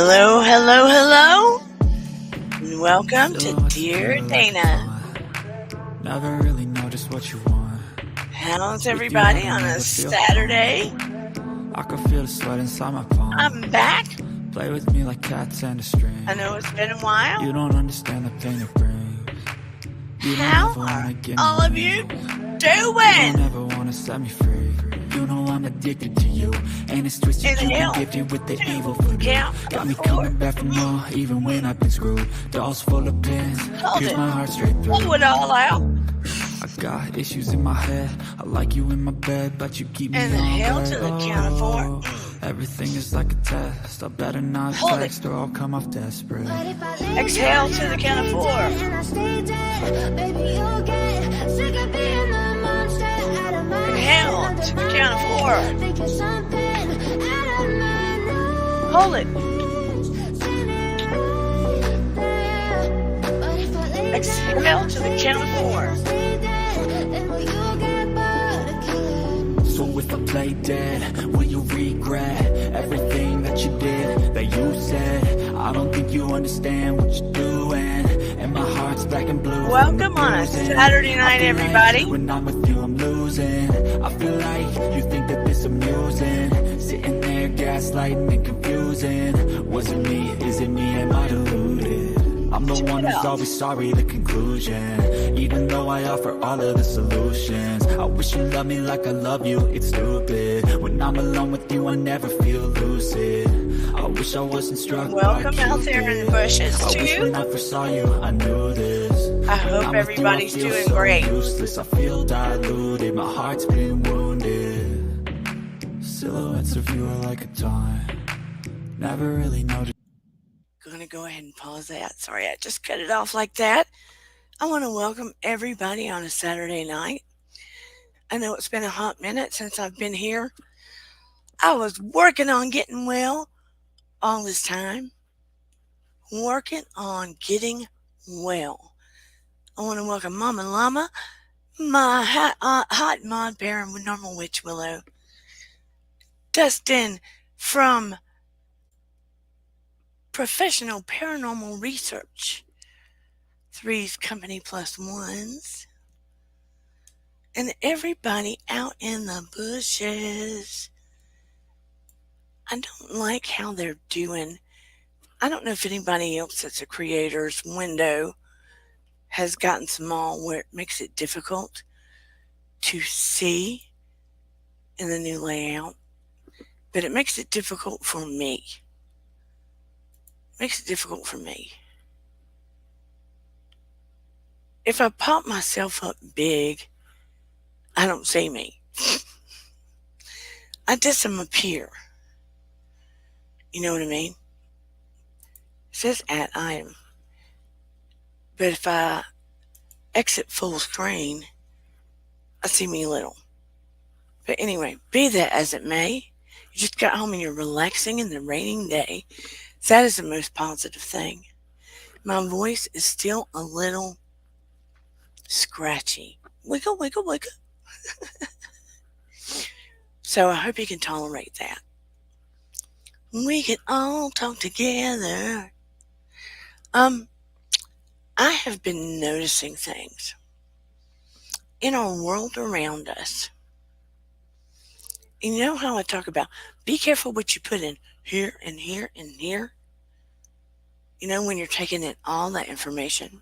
Hello, hello, hello, and welcome to Dear Dana. Never really know just what you want. How's everybody on a Saturday? I can feel the sweat inside my palm. I'm back. Play with me like cats and a string. I know it's been a while. You don't understand the pain it brings. How are all of you You doing? never wanna set me free. You know I'm addicted to you, and it's twisted. You've been gifted with the evil voodoo. Got me coming back for more, even when I've been screwed. Dolls full of pins, pierce my heart straight through. Pull it all out. I got issues in my head. I like you in my bed, but you keep me And the on hell red. to the count of four. Everything is like a test. I better not Hold text or I'll come off desperate. Exhale to the count of four. Inhale to the count of four. Hold it. Exhale to the count of four. So if I play dead, will you regret everything that you did, that you said? I don't think you understand what you're doing, and my heart's black and blue. Welcome on a Saturday night, everybody. Like when I'm with you, I'm losing. I feel like you think that this amusing, sitting there gaslighting and confusing. Was it me? Is it me? Am I deluded? I'm the one who's always sorry, the conclusion. Even though I offer all of the solutions, I wish you loved me like I love you, it's stupid. When I'm alone with you, I never feel lucid. I wish I wasn't struck Welcome by out there in the bushes I wish too. when I first saw you, I knew this. I hope everybody's doing great. Useless, I feel diluted, my heart's been wounded. Silhouettes of you are like a taunt. Never really noticed. Going to go ahead and pause that. Sorry, I just cut it off like that. I want to welcome everybody on a Saturday night. I know it's been a hot minute since I've been here. I was working on getting well all this time. Working on getting well. I want to welcome Mama Llama, my hot mod bear and normal witch Willow, Dustin from Professional Paranormal Research, Three's Company Plus Ones, and everybody out in the bushes. I don't like how they're doing. I don't know if anybody else that's a creator's window has gotten small where it makes it difficult to see in the new layout, but it makes it difficult for me. Makes it difficult for me. If I pop myself up big, I don't see me. I just am appear. You know what I mean? It says at item. But if I exit full screen, I see me little. But anyway, be that as it may, you just got home and you're relaxing in the raining day. That is the most positive thing. My voice is still a little scratchy. Wiggle, wiggle, wiggle. So I hope you can tolerate that. We can all talk together. I have been noticing things in our world around us. You know how I talk about be careful what you put in here and here and here? You know, when you're taking in all that information.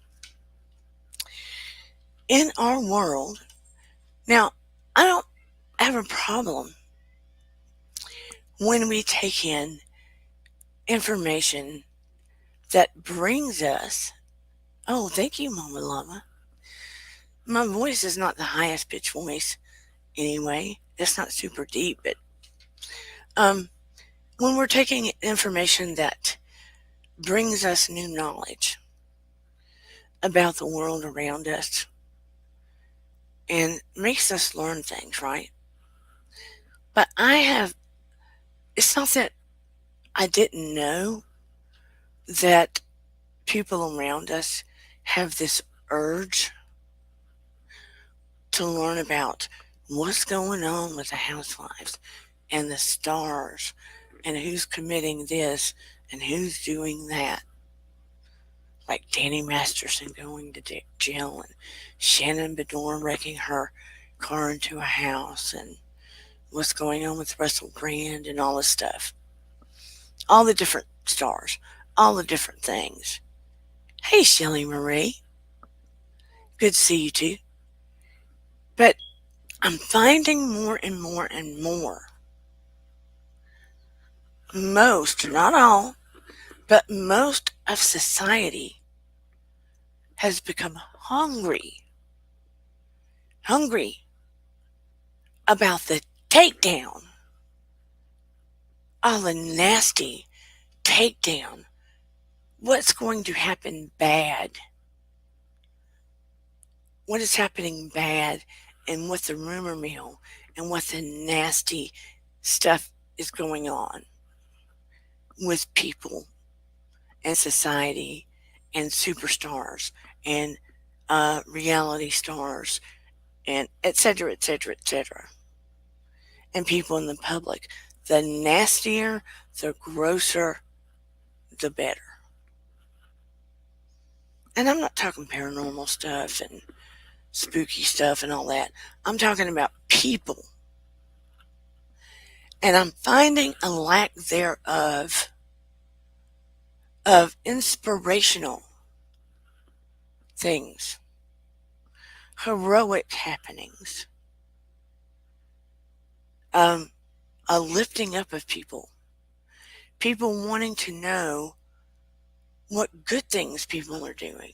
In our world, now, I don't have a problem when we take in information that brings us. Oh, thank you, Mama Llama. My voice is not the highest pitch voice anyway. It's not super deep, but when we're taking information that brings us new knowledge about the world around us and makes us learn things, right? But it's not that I didn't know that people around us have this urge to learn about what's going on with the housewives and the stars and who's committing this And who's doing that? Like Danny Masterson going to jail and Shannon Bedore wrecking her car into a house and what's going on with Russell Brand and all this stuff. All the different stars, all the different things. Hey, Shelly Marie. Good to see you too. But I'm finding more and more and more. Most, not all, but most of society has become hungry about the takedown, all the nasty takedown. What's going to happen bad? What is happening bad, and what the rumor mill and what the nasty stuff is going on with people and society and superstars and reality stars and et cetera, et cetera, et cetera, and people in the public. The nastier, the grosser, the better. And I'm not talking paranormal stuff and spooky stuff and all that. I'm talking about people. And I'm finding a lack thereof of inspirational things, heroic happenings, um, a lifting up of people, people wanting to know what good things people are doing,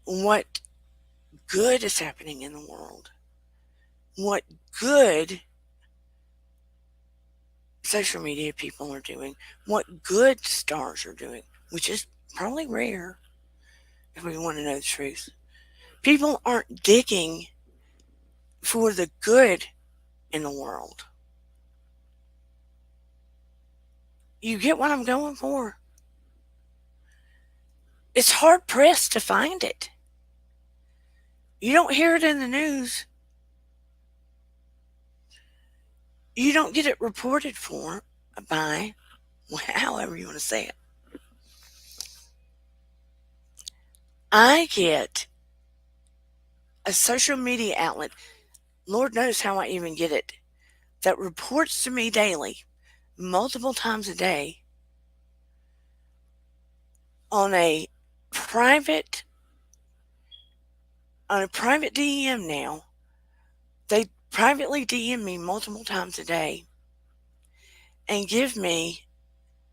what good is happening in the world, what good social media people are doing, what good stars are doing, which is probably rare if we want to know the truth. People aren't digging for the good in the world. You get what I'm going for? It's hard pressed to find it. You don't hear it in the news. You don't get it reported for by, however you want to say it. I get a social media outlet, Lord knows how I even get it, that reports to me daily, multiple times a day, on a private DM now. They privately DM me multiple times a day and give me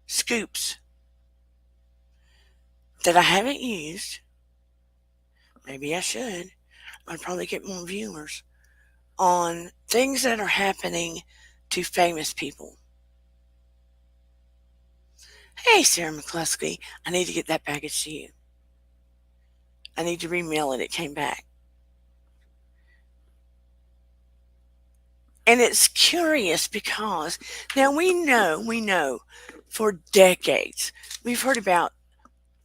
scoops that I haven't used. Maybe I should. I'd probably get more viewers on things that are happening to famous people. Hey, Sarah McCluskey, I need to get that package to you. I need to remail it. It came back. And it's curious because now we know for decades, we've heard about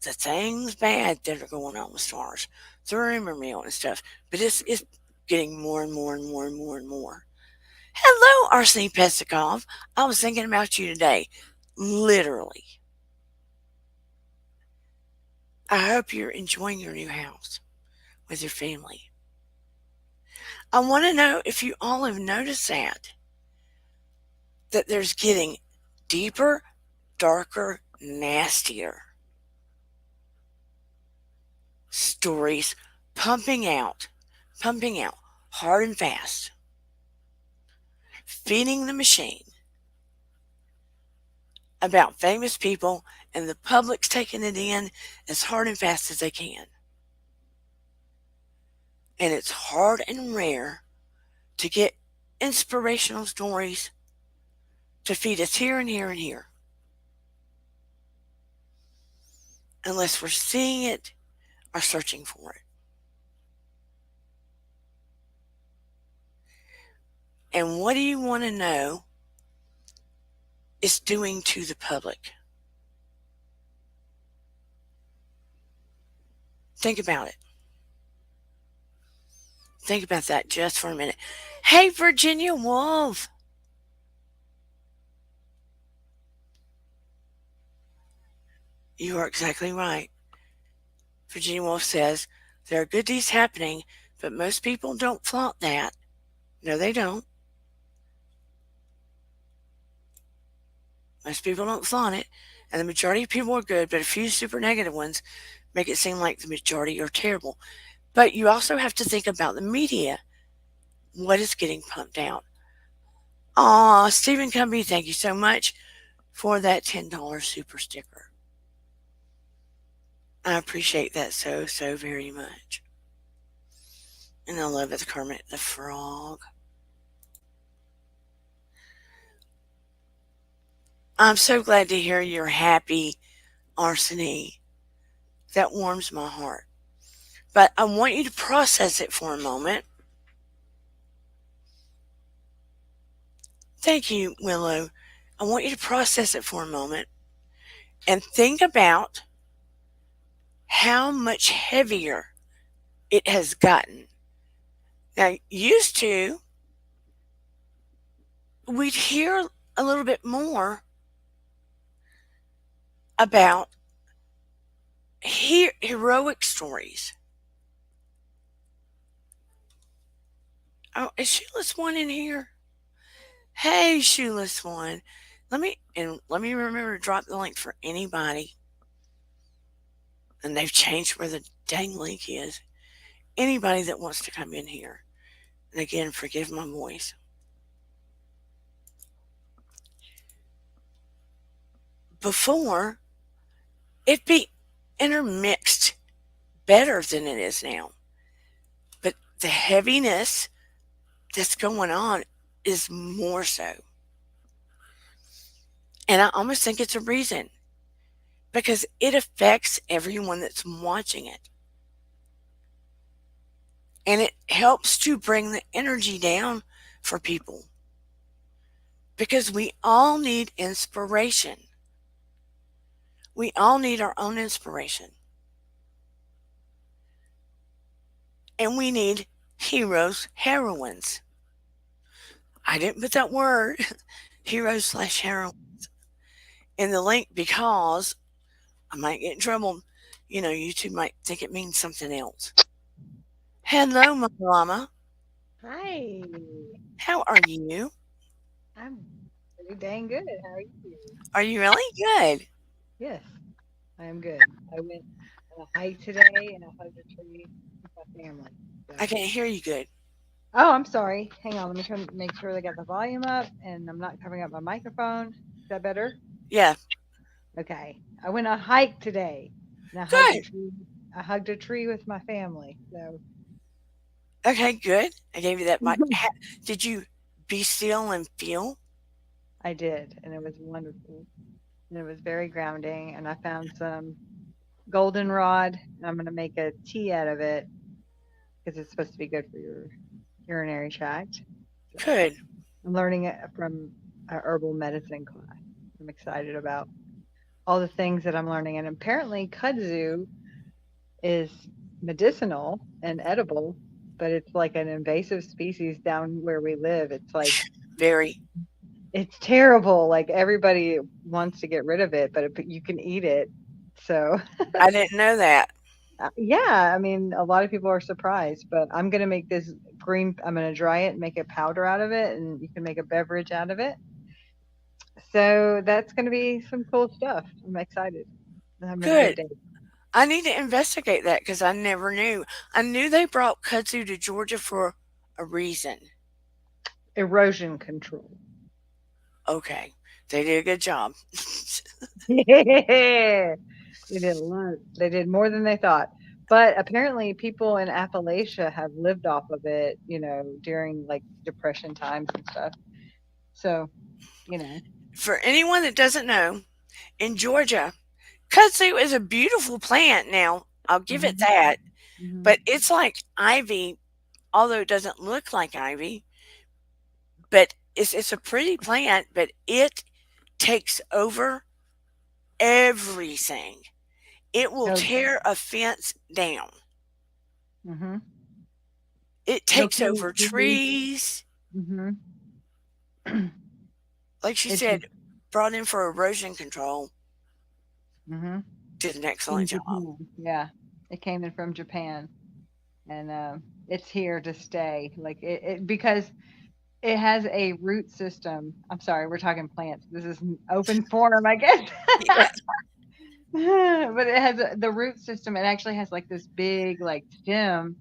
the things bad that are going on with stars, the rumor mill and stuff, but it's getting more and more and more and more and more. Hello, Arseny Pestikov. I was thinking about you today. Literally. I hope you're enjoying your new house with your family. I want to know if you all have noticed that there's getting deeper, darker, nastier stories pumping out hard and fast, feeding the machine about famous people, and the public's taking it in as hard and fast as they can. And it's hard and rare to get inspirational stories to feed us here and here and here, unless we're seeing it or searching for it. And what do you want to know it's doing to the public? Think about it. Think about that just for a minute. Hey, Virginia Wolf. You are exactly right. Virginia Woolf says, there are good deeds happening, but most people don't flaunt that. No, they don't. Most people don't flaunt it. And the majority of people are good, but a few super negative ones make it seem like the majority are terrible. But you also have to think about the media. What is getting pumped out? Aw, Stephen Cumby, thank you so much for that $10 super sticker. I appreciate that so, so very much. And I love it, Kermit the Frog. I'm so glad to hear you're happy, Arseny. That warms my heart. But I want you to process it for a moment. Thank you, Willow. I want you to process it for a moment and think about how much heavier it has gotten. Now, used to, we'd hear a little bit more about heroic stories. Oh, is Shoeless One in here? Hey, Shoeless One. Let me remember to drop the link for anybody. And they've changed where the dang link is. Anybody that wants to come in here. And again, forgive my voice. Before, it'd be intermixed better than it is now. But the heaviness that's going on is more so. And I almost think it's a reason because it affects everyone that's watching it. And it helps to bring the energy down for people because we all need inspiration. We all need our own inspiration. And we need heroes, heroines. I didn't put that word, heroes/heroines, in the link because I might get in trouble. You know, YouTube might think it means something else. Hello, my llama. Hi, How are you? I'm pretty dang good. How are you? Are you really good? Yes, I am good. I went on a hike today and I hugged a tree with my family. I So, can't hear you good. oh, I'm sorry. Hang on, let me turn make sure they got the volume up and I'm not covering up my microphone. Is that better? Yeah, Okay. I went on a hike today and I hugged a good. tree. I hugged a tree with my family. So, Okay, good. I gave you that. Did you be still and feel? I did, and it was wonderful. And it was very grounding. And I found some goldenrod. And I'm going to make a tea out of it because it's supposed to be good for your urinary tract. So Good. I'm learning it from a herbal medicine class. I'm excited about all the things that I'm learning. And apparently, kudzu is medicinal and edible, but it's like an invasive species down where we live. It's like Very. it's terrible. Like everybody wants to get rid of it, but you can eat it. So I didn't know that. yeah, I mean, a lot of people are surprised, but I'm gonna make this green. I'm gonna dry it and make a powder out of it, and you can make a beverage out of it. So that's gonna be some cool stuff. I'm excited. I'm having a good Good. day. I need to investigate that because I never knew. I knew they brought kudzu to Georgia for a reason. Erosion control. Okay, they did a good job. Yeah, they did a lot. They did more than they thought. But apparently, people in Appalachia have lived off of it, during like depression times and stuff. So, you know. For anyone that doesn't know, in Georgia, kudzu is a beautiful plant. Now, I'll give it Hmm. that, Hmm. but it's like ivy, although it doesn't look like ivy. But it's a pretty plant, but it takes over everything. It will No. tear a fence down. Hmm. It No takes over chemistry. trees. Hmm. Like she It's said, brought in for erosion control. mhm. did an From excellent job. Japan. Yeah, it came in from Japan, and it's here to stay. Like because it has a root system. I'm sorry, we're talking plants. This is an open forum, I guess. Yeah, But it has the root system. It actually has like this big like stem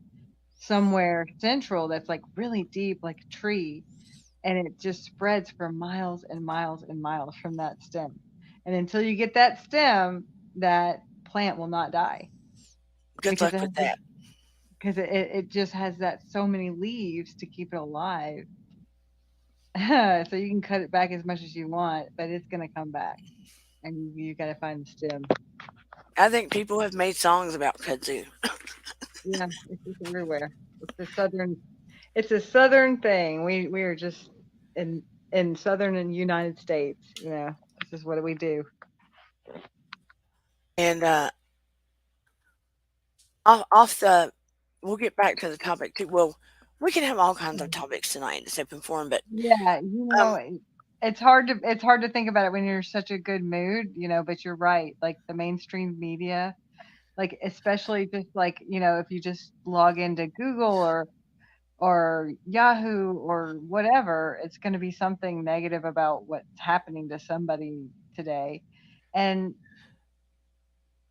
somewhere central that's like really deep, like a tree, and it just spreads for miles and miles and miles from that stem. And until you get that stem, that plant will not die good because luck it has with that. because it just has that so many leaves to keep it alive. So you can cut it back as much as you want, but it's gonna come back, and you got to find the stem. I think people have made songs about kudzu. Yeah, it's just everywhere. It's a southern. It's a southern thing. We are just in southern and United States. You know, this is what we do. And off the, we'll get back to the topic too. Well, we can have all kinds of topics tonight. It's open forum, but Yeah, um, it's hard to think about it when you're in such a good mood, but you're right. Like the mainstream media, like especially just like, if you just log into Google or Yahoo or whatever, it's going to be something negative about what's happening to somebody today. And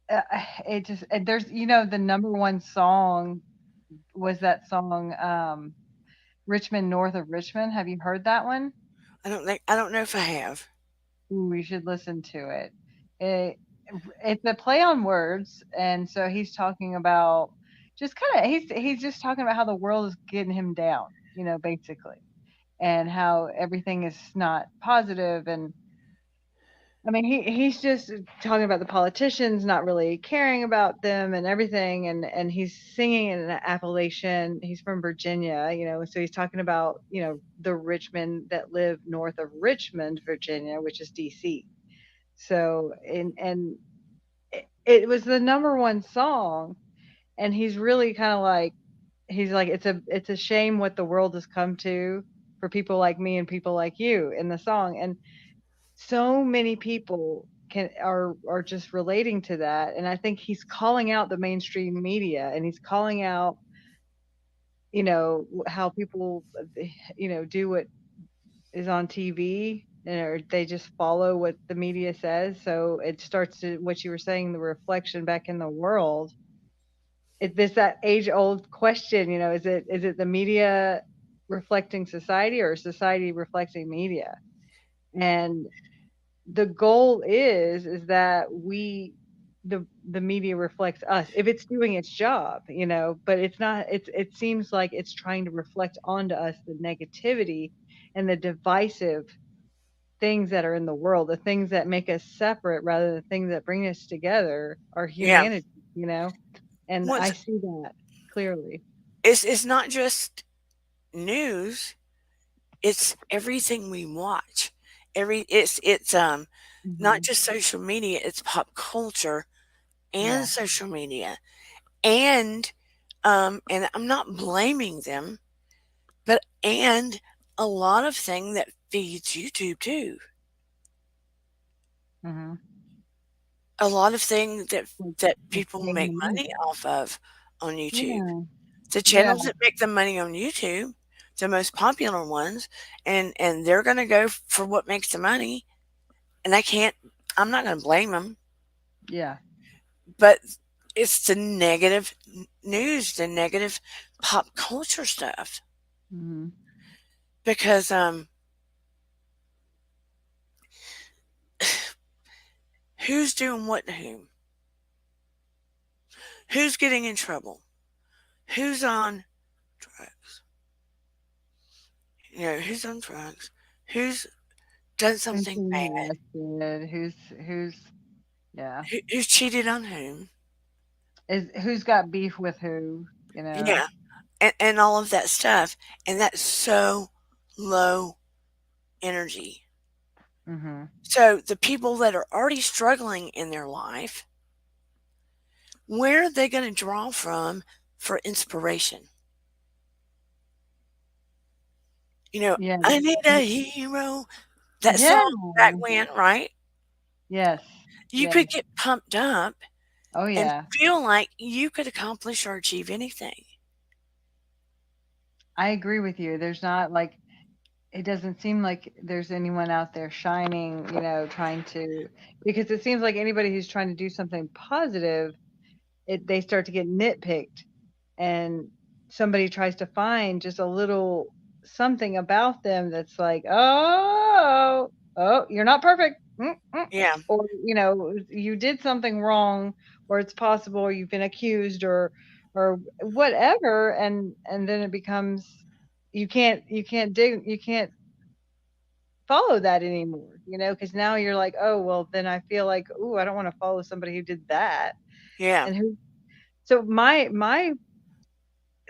uh, it just there's the number one song was that song Richmond North of Richmond. Have you heard that one? I don't know if I have. Ooh, you should listen to it. It it's a play on words, and so he's talking about just kind of he's just talking about how the world is getting him down, basically, and how everything is not positive. And I mean, he's just talking about the politicians not really caring about them and everything, and he's singing in an Appalachian. He's from Virginia, so he's talking about the Richmond that live north of Richmond, Virginia, which is D.C. So and it was the number one song, and he's really kind of like he's like it's a shame what the world has come to for people like me and people like you in the song. And so many people are just relating to that, and I think he's calling out the mainstream media, and he's calling out how people do what is on TV, or they just follow what the media says. So it starts to what you were saying, the reflection back in the world. There's that age old question, is it the media reflecting society or society reflecting media? And the goal is that the media reflects us if it's doing its job, but it's not. It seems like it's trying to reflect onto us the negativity and the divisive things that are in the world, the things that make us separate rather than the things that bring us together, our Yeah, humanity, and I once see that clearly. it's not just news; it's everything we watch. It's not Hmm. just social media; it's pop culture and Yeah. social media, and and I'm not blaming them, but and a lot of thing that feeds YouTube too. Hmm. A lot of things that Like people paying make the money money. off of on YouTube. Yeah. The Yeah. channels that make the money on YouTube, the most popular ones, and they're going to go for what makes the money. And I'm not going to blame them, Yeah. but it's the negative news, the negative pop culture stuff. Hmm. Because who's doing what to whom? Who's getting in trouble? Who's on drugs? Who's on drugs? Who's done Who's something being bad? arrested? Who's yeah. Who's cheated on whom? Who's got beef with who, Yeah, and all of that stuff. And that's so low energy. Mhm. So the people that are already struggling in their life, where are they going to draw from for inspiration? Yeah. I need a hero. That Yeah. song back when, right? Yes. You Yes. could get pumped up Oh and yeah. feel like you could accomplish or achieve anything. I agree with you. There's not like it doesn't seem like there's anyone out there shining, trying to because it seems like anybody who's trying to do something positive, they start to get nitpicked and somebody tries to find just a little something about them that's like, oh, you're not perfect. Yeah, Or, you did something wrong, or it's possible, or you've been accused, or whatever, and then it becomes you can't follow that anymore, because now you're like, oh well, then I feel like, oh, I don't want to follow somebody who did that. yeah, And who So my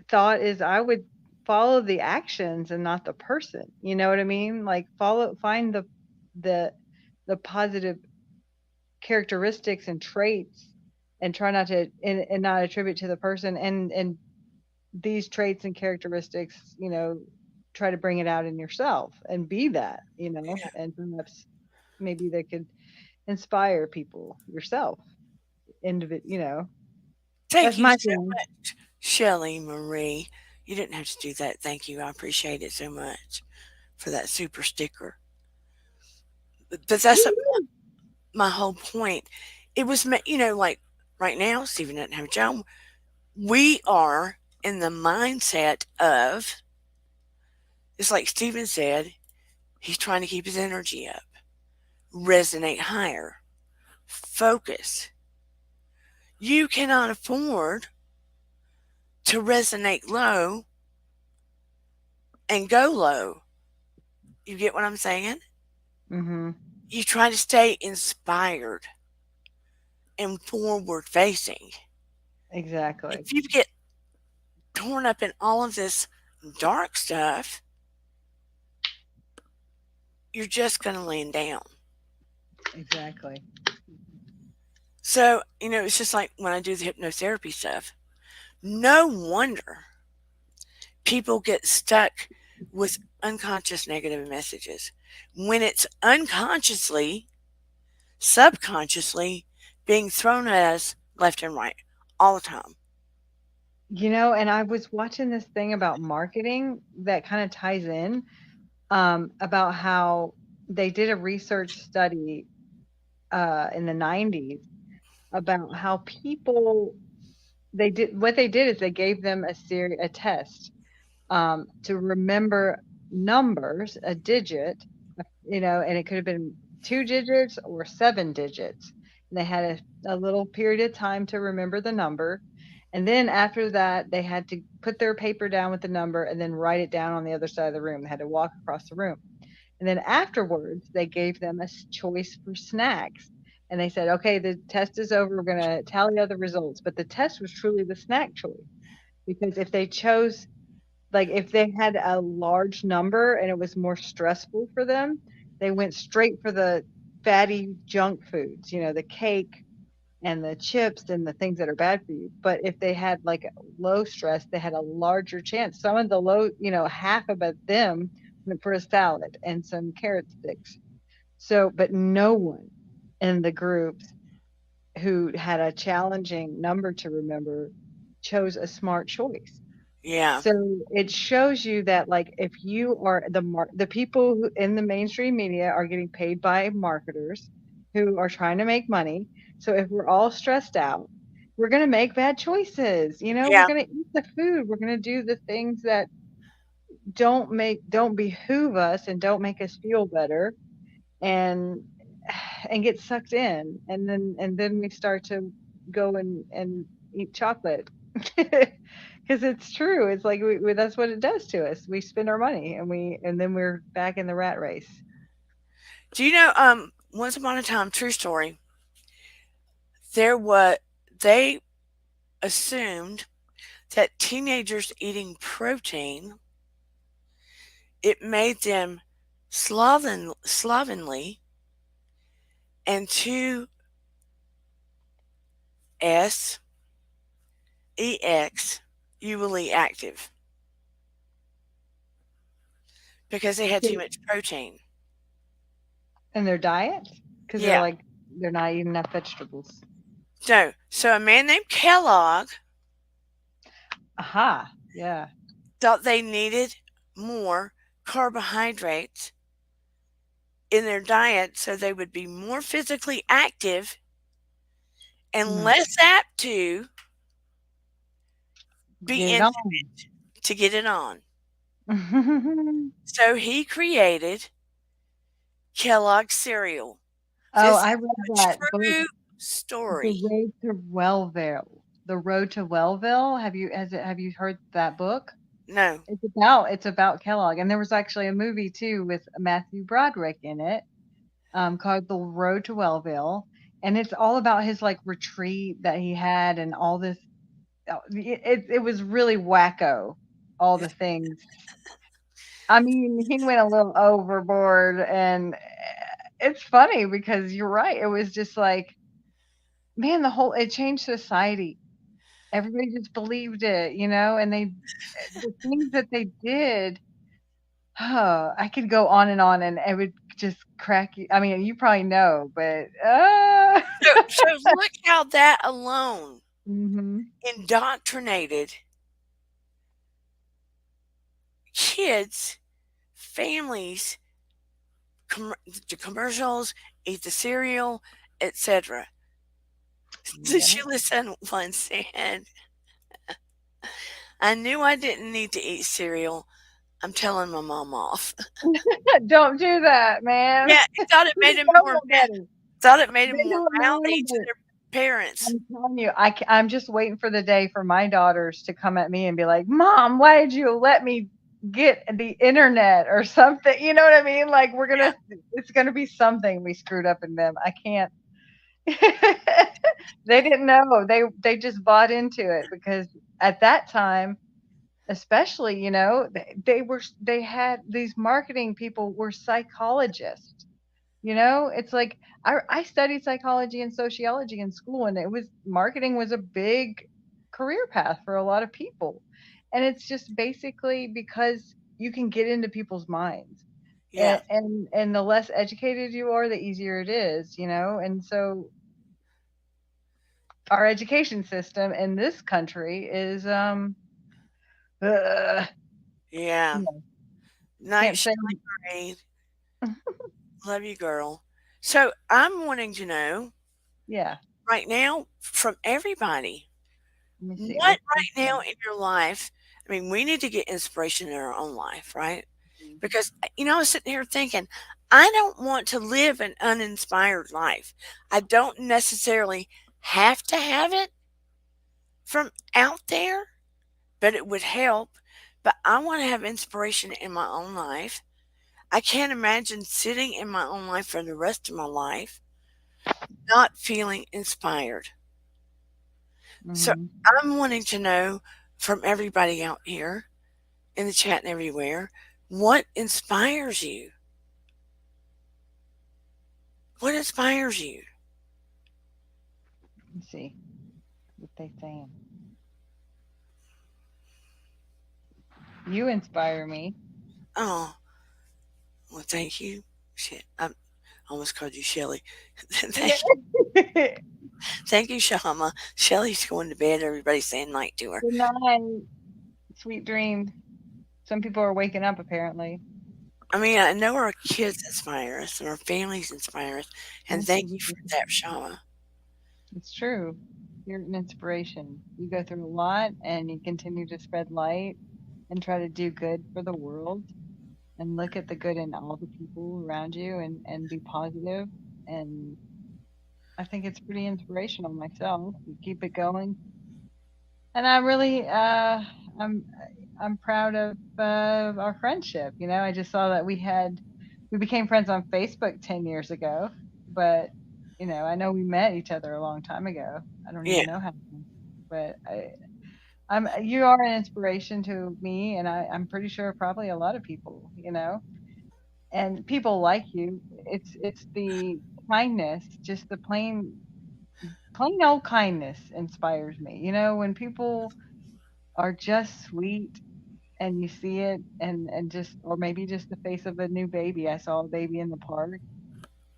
thought is I would follow the actions and not the person. You know what I mean? Like find the the positive characteristics and traits and try not to and not attribute to the person and these traits and characteristics, try to bring it out in yourself and be that, and perhaps maybe they could inspire people yourself. thank That's you my so thing. much, Shelley Marie. You didn't have to do that. Thank you. I appreciate it so much for that super sticker. But that's my whole point. It was, like right now, Stephen doesn't have a job. We are in the mindset of, it's like Stephen said, he's trying to keep his energy up, resonate higher, focus. You cannot afford to resonate low and go low. You get what I'm saying? Hmm. You try to stay inspired and forward facing. Exactly. If you get torn up in all of this dark stuff, you're just going to land down. Exactly. So, it's just like when I do the hypnotherapy stuff. No wonder people get stuck with unconscious negative messages when it's unconsciously, subconsciously being thrown at us left and right all the time. And I was watching this thing about marketing that kind of ties in, about how they did a research study in the 90s about how people they did what they did is they gave them a test, to remember numbers, a digit, and it could have been 2 digits or 7 digits. And they had a little period of time to remember the number. And then after that, they had to put their paper down with the number and then write it down on the other side of the room. They had to walk across the room. And then afterwards, they gave them a choice for snacks. And they said, okay, the test is over. We're going to tally all the results. But the test was truly the snack choice. Because if they chose, like, if they had a large number and it was more stressful for them, they went straight for the fatty junk foods, the cake and the chips and the things that are bad for you. But if they had like low stress, they had a larger chance. Some of the low, half of them went for a salad and some carrot sticks. So, but no one in the groups who had a challenging number to remember chose a smart choice. Yeah, So it shows you that, like, if you are the people who in the mainstream media are getting paid by marketers who are trying to make money. So if we're all stressed out, we're going to make bad choices. We're yeah, going to eat the food. We're going to do the things that don't behoove us and don't make us feel better, and get sucked in, and then we start to go and eat chocolate. Because it's true, it's like that's what it does to us. We spend our money and then we're back in the rat race. do you know, once upon a time, true story, they assumed that teenagers eating protein, it made them slovenly and too sexually active because they had too much protein. In their diet, because Yeah, they're not eating enough vegetables. No. So a man named Kellogg Aha. Yeah. thought they needed more carbohydrates in their diet so they would be more physically active and Mm. less apt to be Get it in on. to get it on. So he created Kellogg cereal. Oh, This I is read a that book, true The story. Road to Wellville. The Road to Wellville. Have you heard that book? No. It's about Kellogg, and there was actually a movie too with Matthew Broderick in it, called The Road to Wellville, and it's all about his like retreat that he had and all this. It was really wacko, all the things. I mean, he went a little overboard, and it's funny because you're right. It was just like, man, it changed society. Everybody just believed it, and the things that they did. Oh, I could go on, and it would just crack you. I mean, you probably know, but So look how that alone mhm. indoctrinated kids, families, the commercials, eat the cereal, etc. The Yeah. shoeless son once said, I knew I didn't need to eat cereal. I'm telling my mom off. Don't do that, man. Yeah, he thought it made him Don't more look at it. thought it made him They more don't know, mouthy to but their parents. I'm telling you, I'm just waiting for the day for my daughters to come at me and be like, "Mom, why did you let me get the internet or something?" You know what I mean? Like Yeah, it's gonna be something we screwed up in them. I can't. They didn't know. They just bought into it because at that time, especially, they had these marketing people were psychologists. It's like I studied psychology and sociology in school, and it was marketing was a big career path for a lot of people. And it's just basically because you can get into people's minds. yeah, And the less educated you are, the easier it is. And so our education system in this country is uh, yeah. you know, Night can't say. Shelly Green. Love you, girl. So I'm wanting to know Yeah, right now from everybody, let me see. what What's right now in your life, I mean, we need to get inspiration in our own life, right? Because, I was sitting here thinking, I don't want to live an uninspired life. I don't necessarily have to have it from out there, but it would help. But I want to have inspiration in my own life. I can't imagine sitting in my own life for the rest of my life not feeling inspired. So hmm I'm wanting to know from everybody out here in the chat and everywhere, what inspires you? What inspires you? let me see what they saying. You inspire me. Oh, well, thank you. Shit, I almost called you Shelly. Yeah. Thank you, Shama. Shelly's going to bed. Everybody's saying night to her. Good night. Sweet dreams. Some people are waking up apparently. I mean, I know our kids inspire us and our families inspire us. And thank you for Absolutely. that, Shama. It's true. You're an inspiration. You go through a lot and you continue to spread light and try to do good for the world and look at the good in all the people around you and be positive. And I think it's pretty inspirational myself. You keep it going. And I'm I'm proud of our friendship. I just saw that we became friends on Facebook 10 years ago, but I know we met each other a long time ago. I don't Yeah, even know how, but you are an inspiration to me, and I'm pretty sure probably a lot of people. And people like you. It's the kindness, just the plain old kindness inspires me. When people are just sweet and you see it and just or maybe just the face of a new baby. I saw a baby in the park.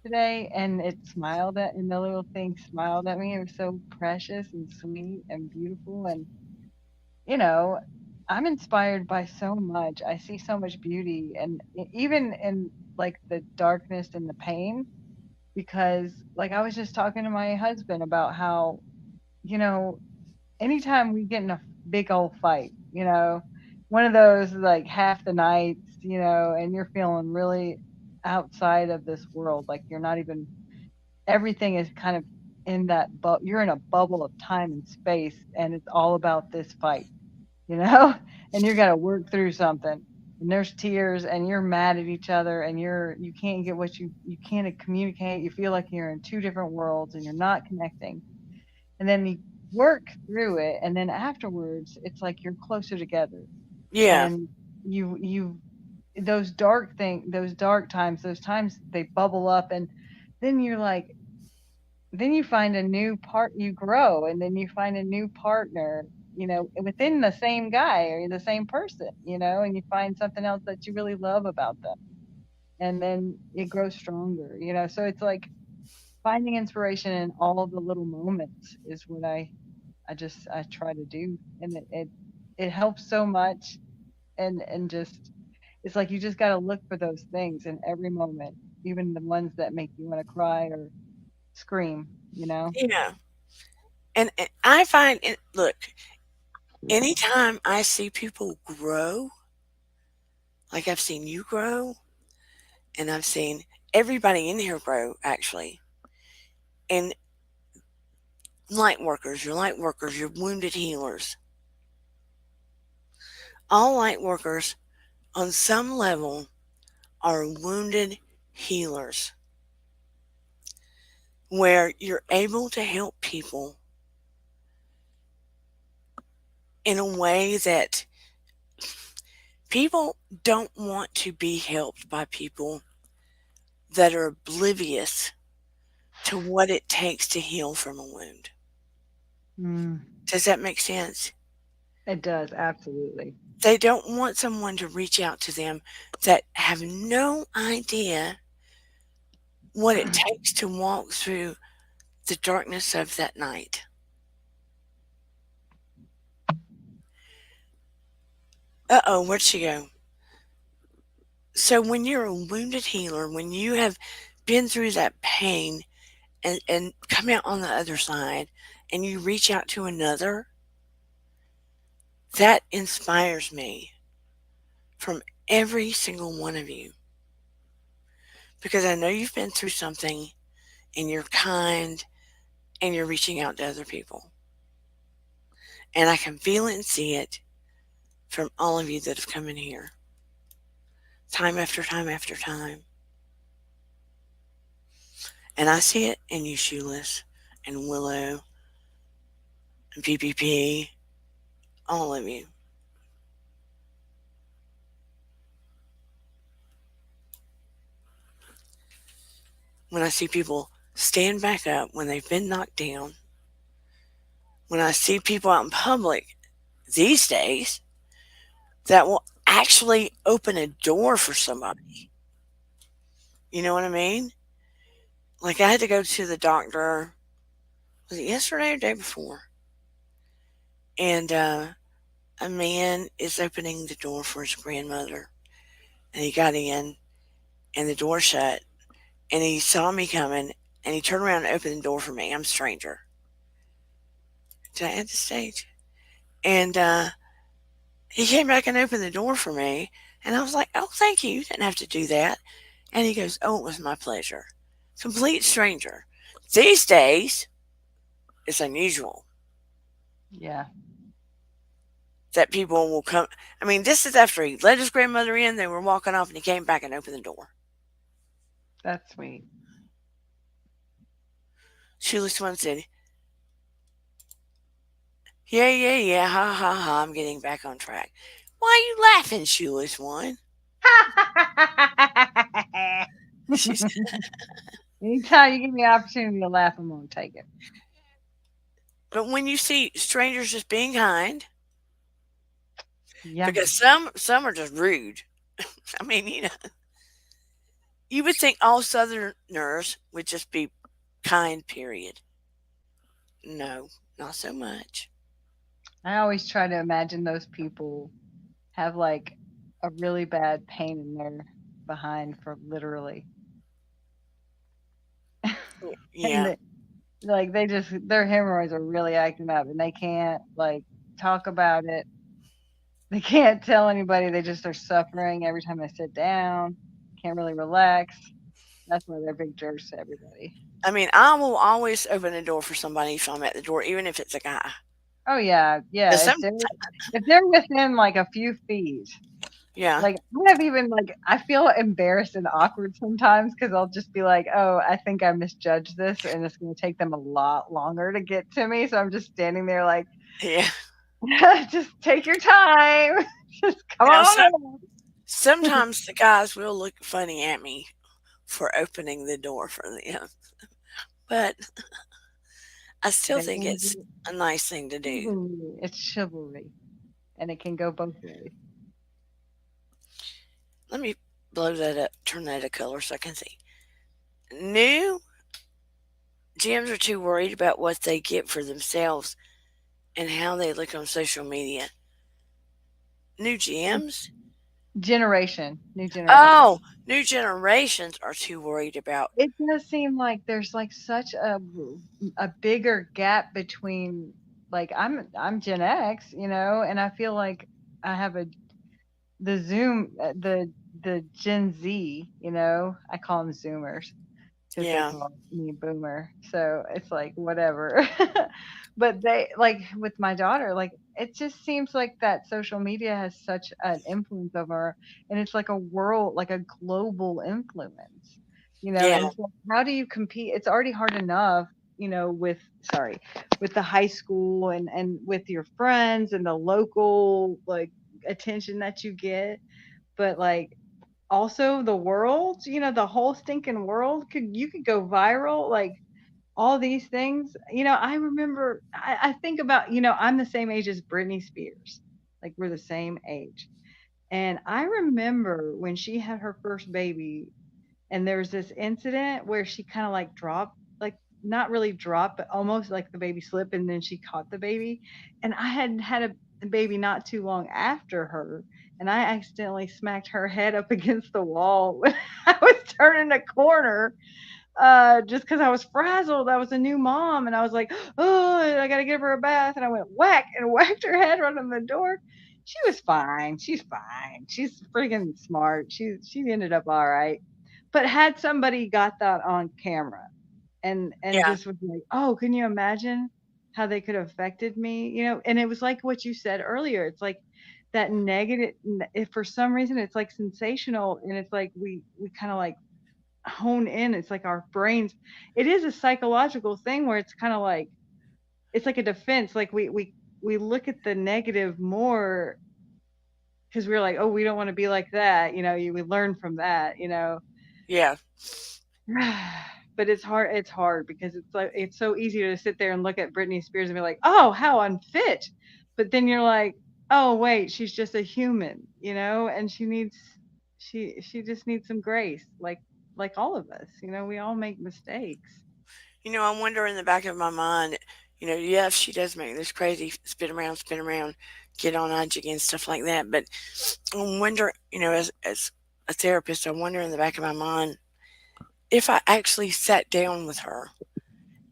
today, and it smiled at, and the little thing smiled at me. It was so precious and sweet and beautiful. And, you know, I'm inspired by so much. I see so much beauty, and even in like the darkness and the pain, because like I was just talking to my husband about how, you know, anytime we get in a big old fight, one of those like half the nights, and you're feeling really outside of this world, like you're not even, everything is kind of in that, you're in a bubble of time and space, and it's all about this fight, you know, and you got to work through something. And there's tears, and you're mad at each other, and you can't get what you can't communicate. You feel like you're in two different worlds, and you're not connecting. And then you work through it, and then afterwards it's like you're closer together. Yeah. And you those those dark times, those times they bubble up, and then you're like, then you find a new part, you grow, and then you find a new partner, within the same guy or the same person, and you find something else that you really love about them, and then it grows stronger, so it's like finding inspiration in all the little moments is what I try to do, and it helps so much, and just, it's like you just got to look for those things in every moment, even the ones that make you want to cry or scream, Yeah. And I find it, look, anytime I see people grow, like I've seen you grow, and I've seen everybody in here grow, actually, and light workers, you're wounded healers. All light workers, on some level, are wounded healers, where you're able to help people in a way that people don't want to be helped by people that are oblivious to what it takes to heal from a wound. Mm, Does that make sense? it does, absolutely. They don't want someone to reach out to them that have no idea what it takes to walk through the darkness of that night. Uh oh, where'd she go? So, when you're a wounded healer, when you have been through that pain and come out on the other side, and you reach out to another, that inspires me from every single one of you, because I know you've been through something, and you're kind, and you're reaching out to other people. And I can feel it and see it from all of you that have come in here, time after time after time. And I see it in you, Shoeless, and Willow, and PPP, all of you. When I see people stand back up when they've been knocked down, when I see people out in public these days that will actually open a door for somebody. You know what I mean? Like, I had to go to the doctor, was it yesterday or the day before? And a man is opening the door for his grandmother. And he got in, and the door shut, and he saw me coming, and he turned around and opened the door for me. I'm a stranger. Did I add the stage? And he came back and opened the door for me, and I was like, "Oh, thank you. You didn't have to do that." And he goes, "Oh, it was my pleasure." Complete stranger. These days, it's unusual Yeah, that people will come. I mean, this is after he let his grandmother in. They were walking off, and he came back and opened the door. that's sweet. Shoeless One said, "Yeah, yeah, yeah, ha, ha, ha. I'm getting back on track." Why are you laughing, Shoeless One? She's, Anytime you give me an opportunity to laugh, I'm gonna take it. but when you see strangers just being kind, Yeah. because some are just rude. I mean, You would think all Southerners would just be kind, period. No, not so much. I always try to imagine those people have like a really bad pain in their behind for literally, and Yeah, like they just their hemorrhoids are really acting up, and they can't like talk about it. They can't tell anybody. They just are suffering every time they sit down. Can't really relax. That's why they're big jerks to everybody. I mean, I will always open the door for somebody if I'm at the door, even if it's a guy. Oh yeah, yeah. 'Cause If they're within like a few feet, yeah, like I have even like I feel embarrassed and awkward sometimes because I'll just be like, oh, I think I misjudged this, and it's going to take them a lot longer to get to me. So I'm just standing there like, yeah. just take your time, just come You know, so on in. sometimes the guys will look funny at me for opening the door for them, but I still They think wanna it's do a nice thing to do. chivalry. It's chivalry, and it can go both ways. Let me blow that up, turn that a color so I can see. New GMs are too worried about what they get for themselves and how they look on social media. New GMs? New generation. Oh, new generations are too worried about. It does seem like there's like such a bigger gap between like I'm Gen X, and I feel like I have a the Zoom the Gen Z, I call them Zoomers because they Yeah, call me boomer. So it's like whatever. But they like with my daughter, like it just seems like that social media has such an influence over her, and it's like a world, like a global influence. yeah, And it's like how do you compete? It's already hard enough, with sorry, with the high school and with your friends and the local like attention that you get, but like also the world, the whole stinking world could go viral, like all these things. I remember I think about, I'm the same age as Britney Spears. Like we're the same age. And I remember when she had her first baby and there was this incident where she kind of like dropped, like not really dropped, but almost like the baby slipped and then she caught the baby. And I had had a baby not too long after her, and I accidentally smacked her head up against the wall when I was turning a corner, just because I was frazzled. I was a new mom and I was like, oh, I got to give her a bath. And I went whack and whacked her head right on the door. She was fine. She's fine. She's freaking smart. She ended up all right. But had somebody got that on camera and yeah, just was like, oh, can you imagine how they could have affected me? And it was like what you said earlier. It's like that negative. If for some reason it's like sensational, and it's like we kind of like hone in. It's like our brains. It is a psychological thing where it's kind of like it's like a defense. Like we look at the negative more because we're like, oh, we don't want to be like that. We learn from that. yeah. But it's hard. It's hard because it's like it's so easy to sit there and look at Britney Spears and be like, oh, how unfit. But then you're like, oh wait, she's just a human, and she just needs some grace, like all of us. We all make mistakes. I wonder in the back of my mind, yes, she does make this crazy spin around, get on IG and stuff like that. But I wonder, as a therapist, I wonder in the back of my mind if I actually sat down with her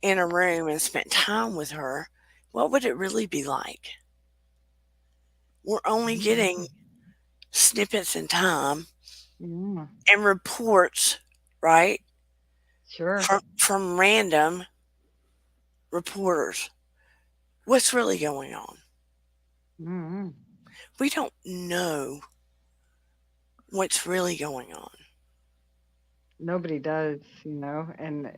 in a room and spent time with her, what would it really be like? We're only Mm, getting snippets in time yeah, and reports, right? sure. From random reporters. What's really going on? Mm, We don't know what's really going on. nobody does, and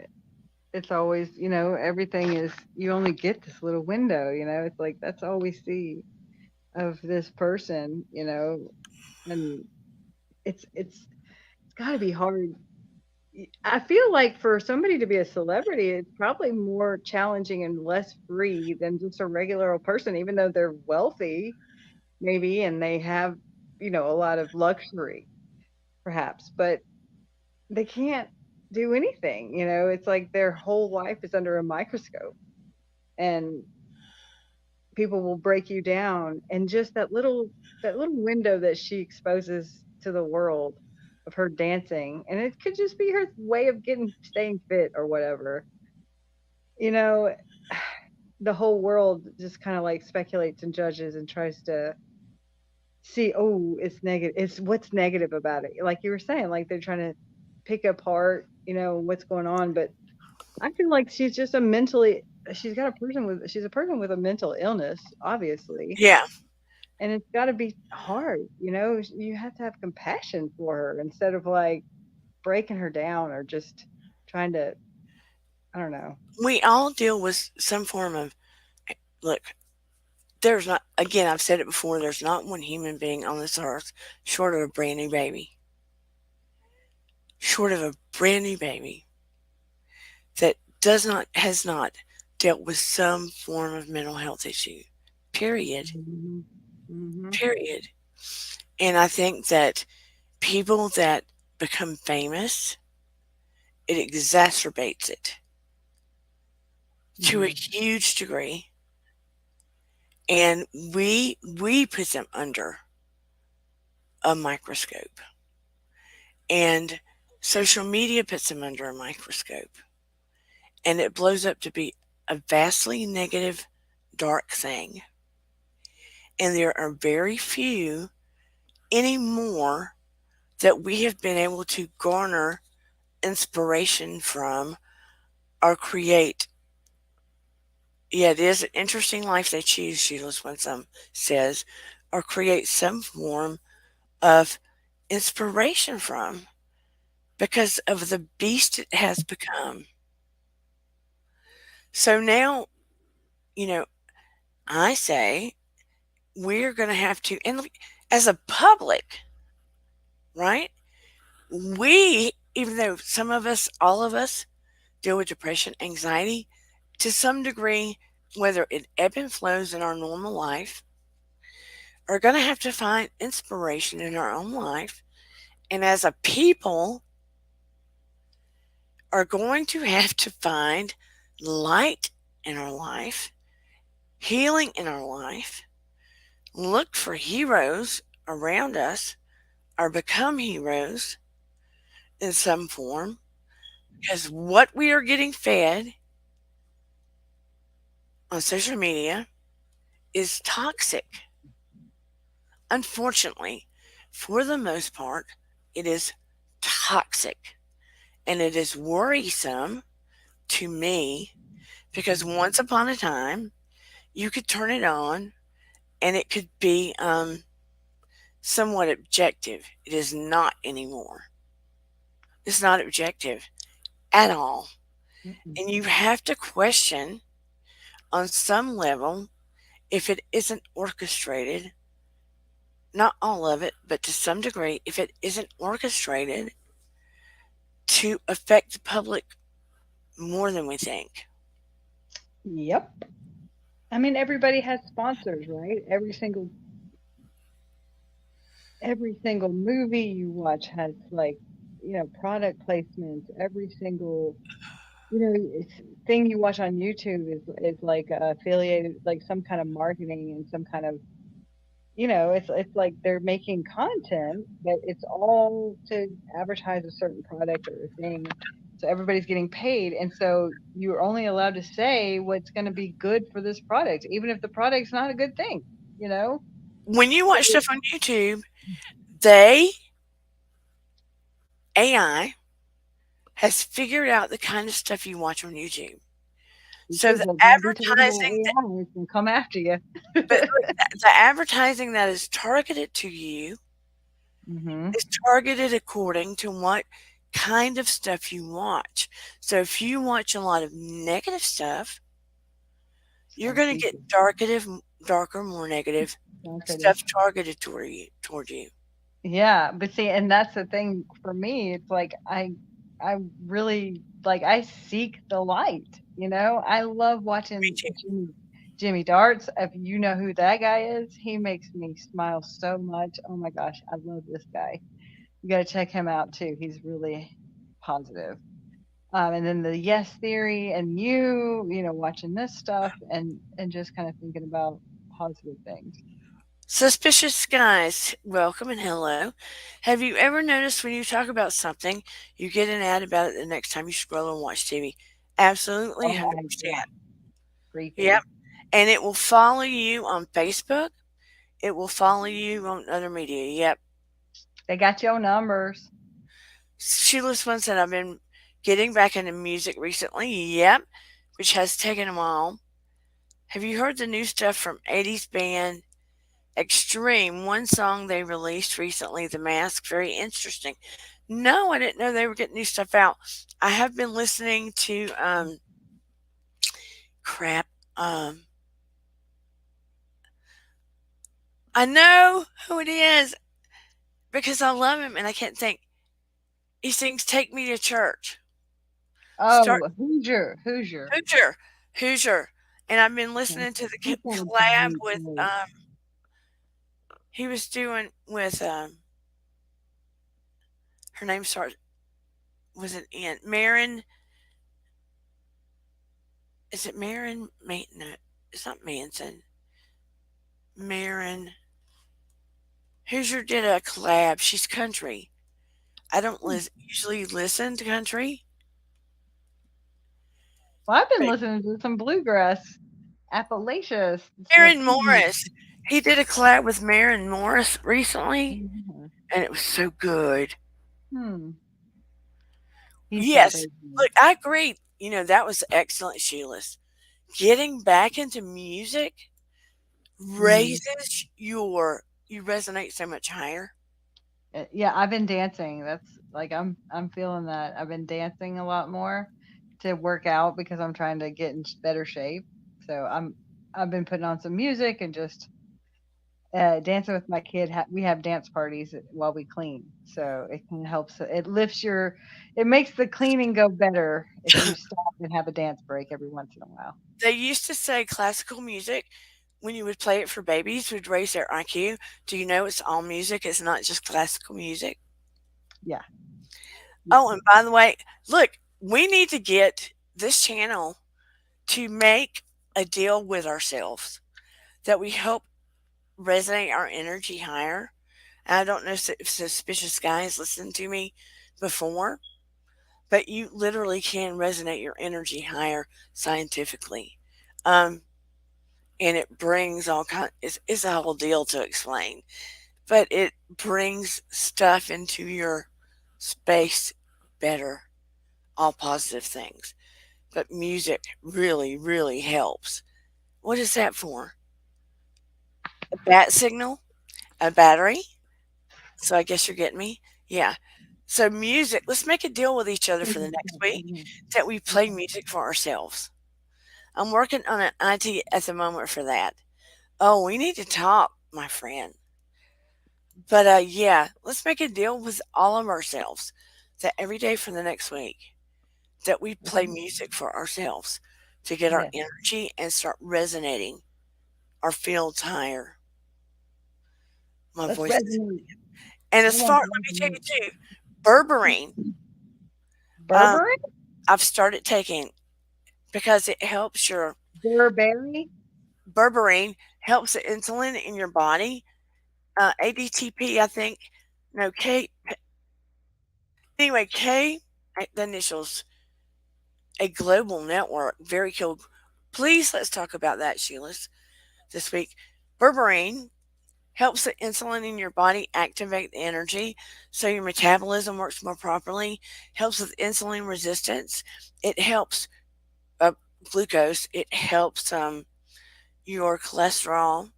it's always, everything is you only get this little window. It's like that's all we see of this person, and it's got to be hard. I feel like for somebody to be a celebrity, it's probably more challenging and less free than just a regular old person, even though they're wealthy, maybe, and they have, a lot of luxury, perhaps. But they can't do anything. It's like their whole life is under a microscope, and people will break you down, and just that little window that she exposes to the world of her dancing, and it could just be her way of getting staying fit or whatever. you know the whole world just kind of like speculates and judges and tries to see, oh, it's negative, it's what's negative about it, like you were saying, like they're trying to pick apart what's going on. But I feel like she's a person with a mental illness, obviously. Yeah. And it's got to be hard. You have to have compassion for her instead of like breaking her down or just trying to, I don't know. We all deal with some form of, look, there's not, again, I've said it before, there's not one human being on this earth short of a brand new baby, short of a brand new baby that has not dealt with some form of mental health issue. Period. Hmm. Hmm. Period. And I think that people that become famous, it exacerbates it to a Hmm. huge degree. And we put them under a microscope. And social media puts them under a microscope. And it blows up to be a vastly negative, dark thing. And there are very few anymore that we have been able to garner inspiration from or create. Yeah, it is an interesting life they choose, Sheila Swansome says, or create some form of inspiration from because of the beast it has become. So now, you know, I say we're going to have to, and as a public, right? We, even though some of us, all of us, deal with depression, anxiety to some degree, whether it ebb and flows in our normal life, are going to have to find inspiration in our own life. And as a people, are going to have to find light in our life, healing in our life, look for heroes around us, or become heroes in some form. Because what we are getting fed on social media is toxic. Unfortunately, for the most part, it is toxic and it is worrisome to me because once upon a time, you could turn it on and it could be somewhat objective. It is not anymore. It's not objective at all. Mm-mm. And you have to question on some level if it isn't orchestrated, not all of it, but to some degree, if it isn't orchestrated to affect the public more than we think. Yep. I mean, everybody has sponsors, right? Every single movie you watch has like, product placements. Every single, thing you watch on YouTube is like affiliated, like some kind of marketing and some kind of, it's like they're making content, but it's all to advertise a certain product or a thing. So everybody's getting paid, and so you're only allowed to say what's going to be good for this product, even if the product's not a good thing. You know. When you So watch stuff on YouTube, they, AI, has figured out the kind of stuff you watch on YouTube. So because the of advertising advertising that, AI, it's gonna come after you. but the advertising that is targeted to you Hmm. is targeted according to what kind of stuff you watch. So if you watch a lot of negative stuff, It's you're gonna going to keep get you darker, more negative talkative. stuff targeted toward you. Yeah, but see, and that's the thing for me. It's like I really like I seek the light. I love Me watching too. Jimmy Darts. If you know who that guy is, he makes me smile so much. Oh my gosh, I love this guy. You got to check him out too. He's really. positive. And then the yes theory and you know, watching this stuff and just kind of thinking about positive things. Suspicious skies, welcome and hello. Have you ever noticed when you talk about something, you get an ad about it the next time you scroll and watch TV? Absolutely, Oh, yeah, 100%. Yep. creepy. And it will follow you on Facebook. It will follow you on other media. Yep. They got your numbers. Sheila's one said, I've been getting back into music recently. Yep. Which has taken a while. Have you heard the new stuff from 80s band Extreme? One song they released recently, The Mask, very interesting. No, I didn't know they were getting new stuff out. I have been listening to crap. Um I know who it is because I love him and I can't think. He sings Take Me to Church. Start Oh, Hoosier. Hoosier. Hoosier. And I've been Okay. listening to the He's got a collab great with voice. he was doing with her name starts was it in Marin, is it Marin no, it's not Manson. Marin Hoosier did a collab. She's country. I don't Hmm. usually listen to country, Well, I've been but listening to some bluegrass, Appalachia stuff. Marin Morris, he did a collab with Marin Morris recently, Mhm. and it was so good. Hmm. He's got Yes, great voice. look, I agree. You know, that was excellent, Sheila's. Getting back into music Mhm. raises your you resonate so much higher. Yeah, I've been dancing. That's like I'm feeling that. I've been dancing a lot more to work out because I'm trying to get in better shape. So I've been putting on some music and just dancing with my kid. We have dance parties while we clean, so it kind of helps. It lifts your, it makes the cleaning go better if you stop and have a dance break every once in a while. They used to say classical music, when you would play it for babies, would raise their IQ. Do you know it's all music? It's not just classical music. Yeah, yeah. Oh, and by the way, look, we need to get this channel to make a deal with ourselves that we help resonate our energy higher. And I don't know if Suspicious Guys listened to me before, but you literally can resonate your energy higher scientifically. Um, and it brings all kind it's a whole deal to explain, but it brings stuff into your space better, all positive things. But music really, really helps. What is that for? A bat signal? A battery? So I guess you're getting me? Yeah. So music, let's make a deal with each other for the next week that we play music for ourselves. I'm working on an IT at the moment for that. Oh, we need to talk, my friend. But yeah, let's make a deal with all of ourselves that every day for the next week that we play music for ourselves to get our Yes, energy and start resonating our fields higher. My let's voice is, resonate. and I as want far, to let me tell you resonate. too, berberine. Um, Burberry, I've started taking because it helps your Burberry. berberine helps the insulin in your body. ADTP, I think. No, K. Anyway, K. The initials. A global network. Very cool. Please let's talk about that, Sheila, this week. Berberine helps the insulin in your body activate the energy so your metabolism works more properly, helps with insulin resistance. It helps uh, glucose. It helps your cholesterol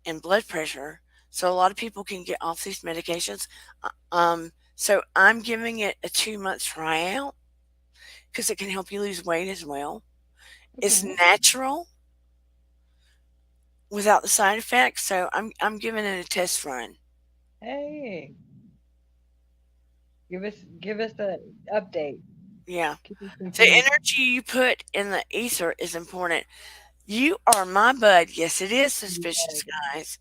and blood pressure. So a lot of people can get off these medications. So I'm giving it a 2 month tryout because it can help you lose weight as well. It's Okay. natural without the side effects, so I'm giving it a test run. Hey, give us a update. Yeah. Keep us The information. energy you put in the ether is important. You are my bud. Yes, it is suspicious, Yes, guys.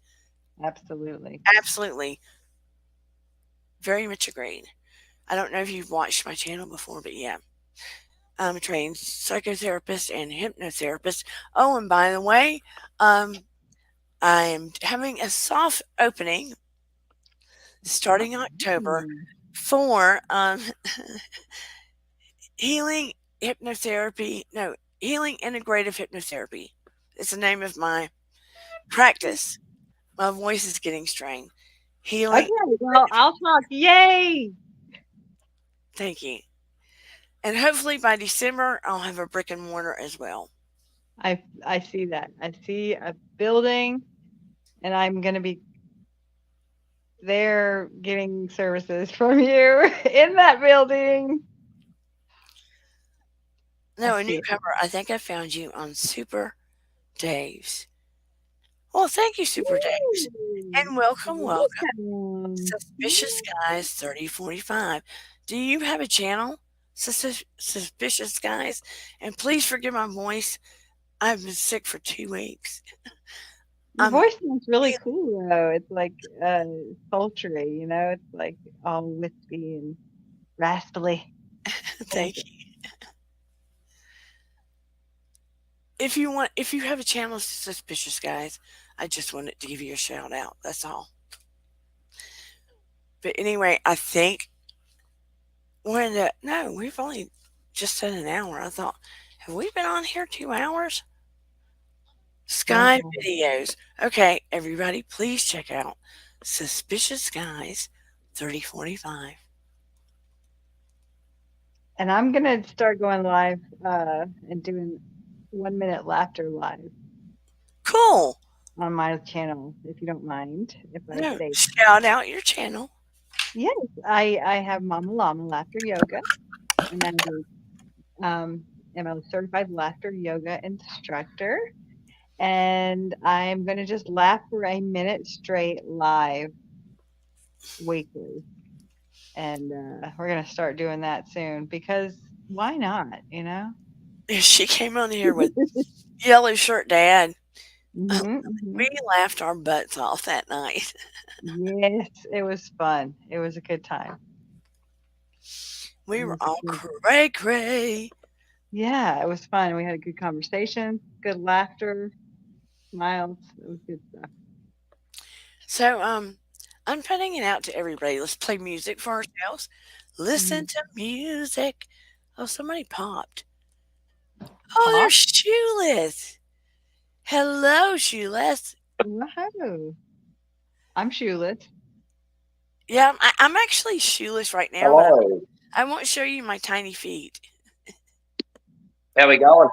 absolutely. Absolutely. Very much agreed. I don't know if you've watched my channel before, but yeah, I'm a trained psychotherapist and hypnotherapist. Oh, and by the way, um, I'm having a soft opening starting October Mm. for healing hypnotherapy. No, healing integrative hypnotherapy. It's the name of my practice. My voice is getting strained. Okay, Healing. well, I'll talk. Yay! Thank you. And hopefully by December, I'll have a brick and mortar as well. I see that. I see a building, and I'm gonna be there getting services from you in that building. I No, a see it. newcomer. I think I found you on Super Dave's. Well, thank you, Super Dave's. Ooh, And welcome, welcome. welcome. Suspicious Guys 3045. Do you have a channel? Suspicious Guys? And please forgive my voice. I've been sick for 2 weeks. Your I'm voice sounds really cool though. It's like sultry, you know, it's like all wispy and raspily. I like thank it. you. If you have a channel, Suspicious Guys, I just wanted to give you a shout out. That's all. But anyway, I think we're in the no. We've only just said an hour. I thought, have we been on here 2 hours? Oh Sky God. videos. Okay, everybody, please check out Suspicious Skies 3045. And I'm gonna start going live and doing 1 minute laughter live Cool. on my channel, if you don't mind, if I No, say. shout out your channel. Yes, I have Mama Llama Laughter Yoga, and am a certified laughter yoga instructor. And I'm gonna just laugh for a minute straight live weekly, and we're gonna start doing that soon because why not? You know. She came on here with Yellow Shirt Dad. Hmm. We laughed our butts off that night. Yes, it was fun. It was a good time. We It were was a all good. cray cray. Yeah, it was fun. We had a good conversation, good laughter, smiles. It was good stuff. So, I'm putting it out to everybody. Let's play music for ourselves. Listen Mhm. to music. Oh, somebody popped. Oh, there's Pop. Shoeless. Hello, Shoeless. Whoa. I'm shoeless. Yeah, I'm actually shoeless right now, but Hello. I won't show you my tiny feet. How we going?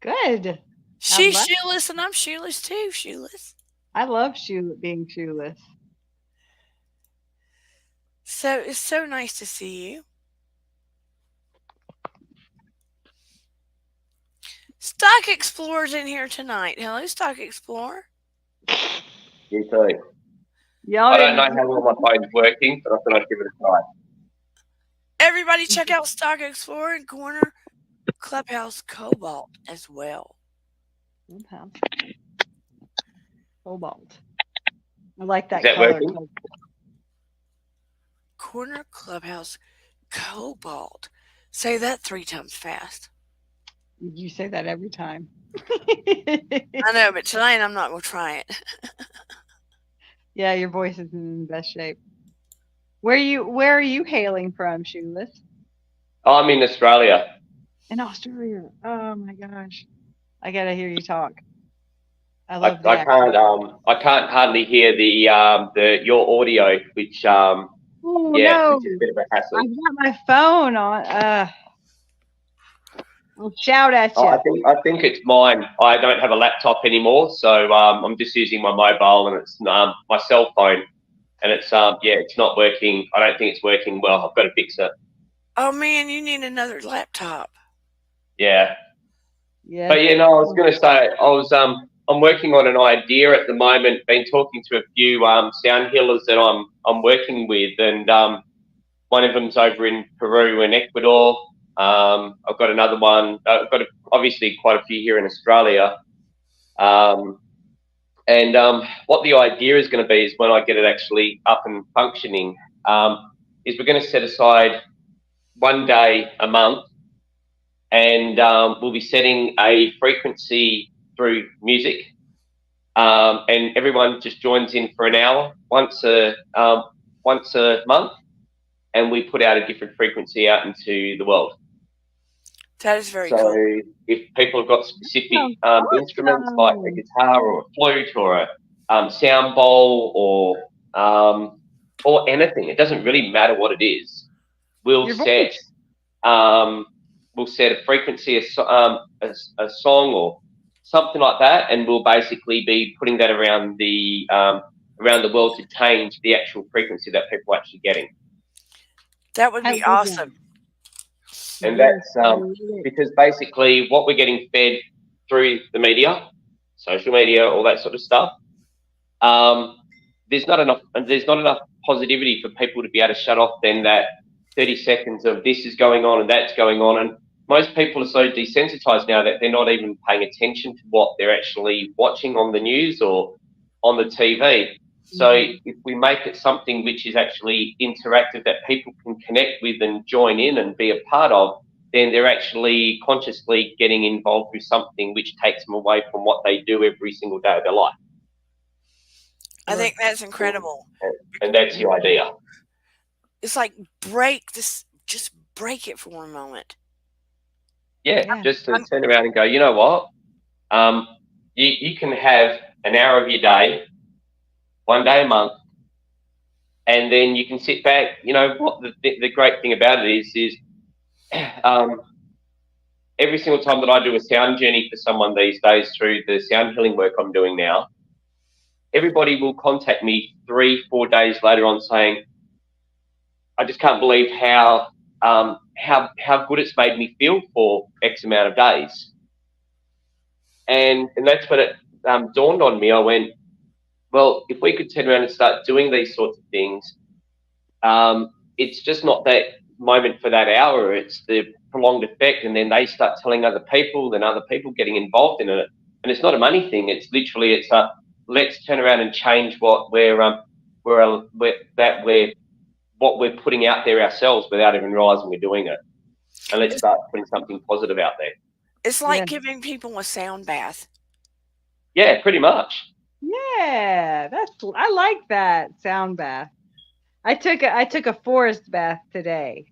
Good. I She's love. shoeless and I'm shoeless too, Shoeless. I love being shoeless. So it's so nice to see you. Stock Explorer's in here tonight. Hello, Stock Explorer. You too. Y'all I don't know didn't. how well my phone's working, but I thought I'd give it a try. Everybody check out Stock Explorer and Corner Clubhouse Cobalt as well. Somehow. Cobalt. I like Is that that color. working? Corner Clubhouse Cobalt. Say that 3 times fast. You say that every time. I know, but tonight I'm not going to try it. Yeah, your voice is in the best shape. Where are you hailing from, Shoeless? I'm in Australia. In Australia. Oh my gosh. I gotta hear you talk. I I, love the I accent. can't hardly hear the your audio, which Oh yeah, no. which is a bit of a I've hassle. got my phone on. I'll shout at Oh, you. I think it's mine. I don't have a laptop anymore, so I'm just using my mobile and it's my cell phone, and it's yeah, it's not working. I don't think it's working well. I've got to fix it. Oh man, you need another laptop. Yeah. Yes. But you know, I was going to say I'm working on an idea at the moment. Been talking to a few sound healers that I'm working with, and one of them's over in Peru and Ecuador. I've got another one. I've got obviously quite a few here in Australia. Um, and what the idea is going to be is when I get it actually up and functioning. is we're going to set aside one day a month, and we'll be setting a frequency through music, and everyone just joins in for an hour once a month, and we put out a different frequency out into the world. That is very So cool. if people have got specific instruments like a Awesome. guitar or a flute or a sound bowl or anything, it doesn't really matter what it is. We'll Your set voice. a frequency, a song or something like that, and we'll basically be putting that around the world to change the actual frequency that people are actually getting. That would I be love that. awesome. And Yes, that's I love it. because basically what we're getting fed through the media, social media, all that sort of stuff. There's not enough positivity for people to be able to shut off then that 30 seconds of this is going on and that's going on. And most people are so desensitized now that they're not even paying attention to what they're actually watching on the news or on the TV. So if we make it something which is actually interactive that people can connect with and join in and be a part of, then they're actually consciously getting involved with something which takes them away from what they do every single day of their life. I think that's incredible. And that's the idea. It's like just break it for a moment. Yeah. Just to turn around and go, you know what? You can have an hour of your day, one day a month, and then you can sit back. You know what? The great thing about it is every single time that I do a sound journey for someone these days through the sound healing work I'm doing now, everybody will contact me 3-4 days later on saying, I just can't believe how good it's made me feel for X amount of days. And that's when it dawned on me. I went, well, if we could turn around and start doing these sorts of things, it's just not that moment for that hour, it's the prolonged effect, and then they start telling other people, then other people getting involved in it. And it's not a money thing, it's literally let's turn around and change what we're putting out there ourselves without even realizing we're doing it. And let's start putting something positive out there. It's like giving people a sound bath. Yeah, pretty much. Yeah, I like that sound bath. I took a forest bath today.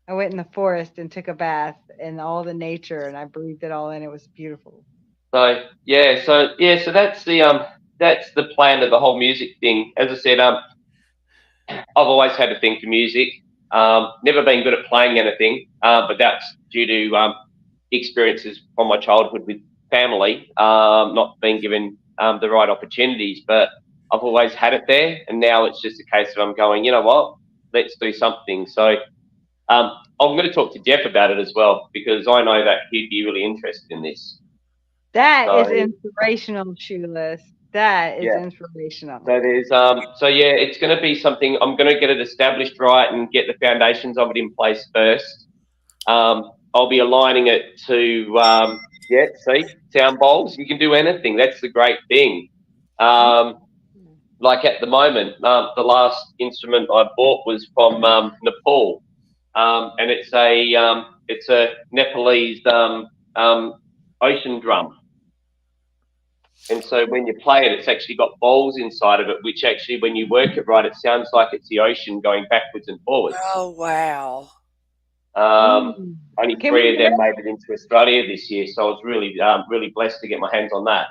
I went in the forest and took a bath in all the nature, and I breathed it all in. It was beautiful. So that's the plan of the whole music thing. As I said, I've always had a thing for music. Never been good at playing anything, but that's due to experiences from my childhood with family, not being given the right opportunities. But I've always had it there, and now it's just a case of I'm going, you know what, let's do something. So I'm going to talk to Jeff about it as well, because I know that he'd be really interested in this. That is inspirational, Shoeless. That is inspirational. So there's it's going to be something. I'm going to get it established right and get the foundations of it in place first. I'll be aligning it to sound bowls. You can do anything. That's the great thing. Like at the moment, the last instrument I bought was from Nepal, and it's a Nepalese ocean drum. And so when you play it, it's actually got bowls inside of it, which actually, when you work it right, it sounds like it's the ocean going backwards and forwards. Oh, wow. Only 3 of them made it into Australia this year, so I was really, really blessed to get my hands on that.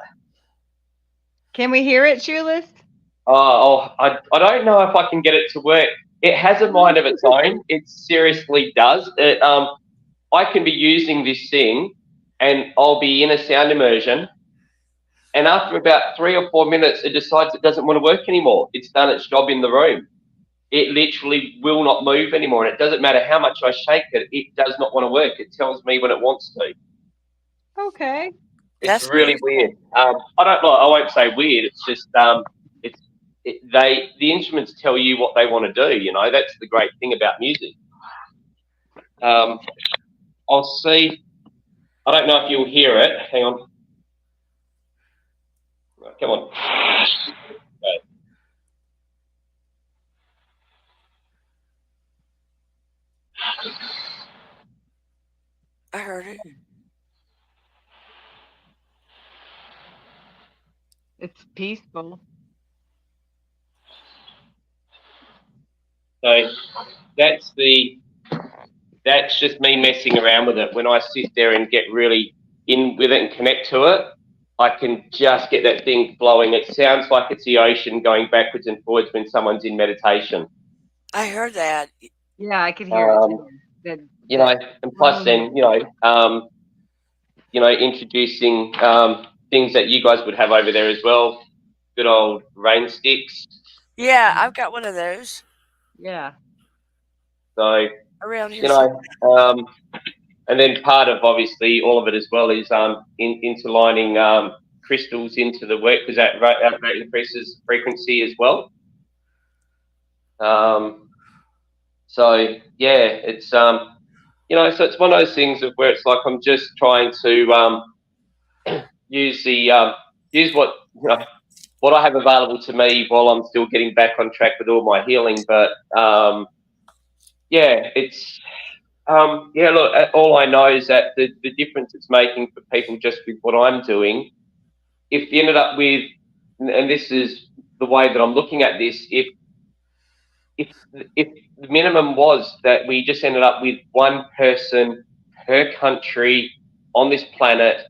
Can we hear it, Shoeless? I don't know if I can get it to work. It has a mind of its own. It seriously does. I can be using this thing, and I'll be in a sound immersion, and after about 3 or 4 minutes, it decides it doesn't want to work anymore. It's done its job in the room. It literally will not move anymore. And it doesn't matter how much I shake it, it does not want to work. It tells me when it wants to. Okay. It's really weird. I won't say weird. It's just the instruments tell you what they want to do. You know, that's the great thing about music. I'll see. I don't know if you'll hear it. Hang on. Come on. Okay. heard it. It's peaceful. So that's the that's just me messing around with it. When I sit there and get really in with it and connect to it, I can just get that thing flowing. It sounds like it's the ocean going backwards and forwards when someone's in meditation. I heard that. Yeah, I could hear it Um, too. That you know, that and plus flowing. then, introducing things that you guys would have over there as well. Good old rain sticks. Yeah, I've got one of those Yeah. So, around here. you know, and then part of obviously all of it as well is interlining crystals into the work because that increases frequency as well. Um, so yeah, it's so it's one of those things of where it's like I'm just trying to use the use what I have available to me while I'm still getting back on track with all my healing. But yeah, it's look, all I know is that the difference it's making for people just with what I'm doing, if you ended up with, and this is the way that I'm looking at this, if if the minimum was that we just ended up with one person per country on this planet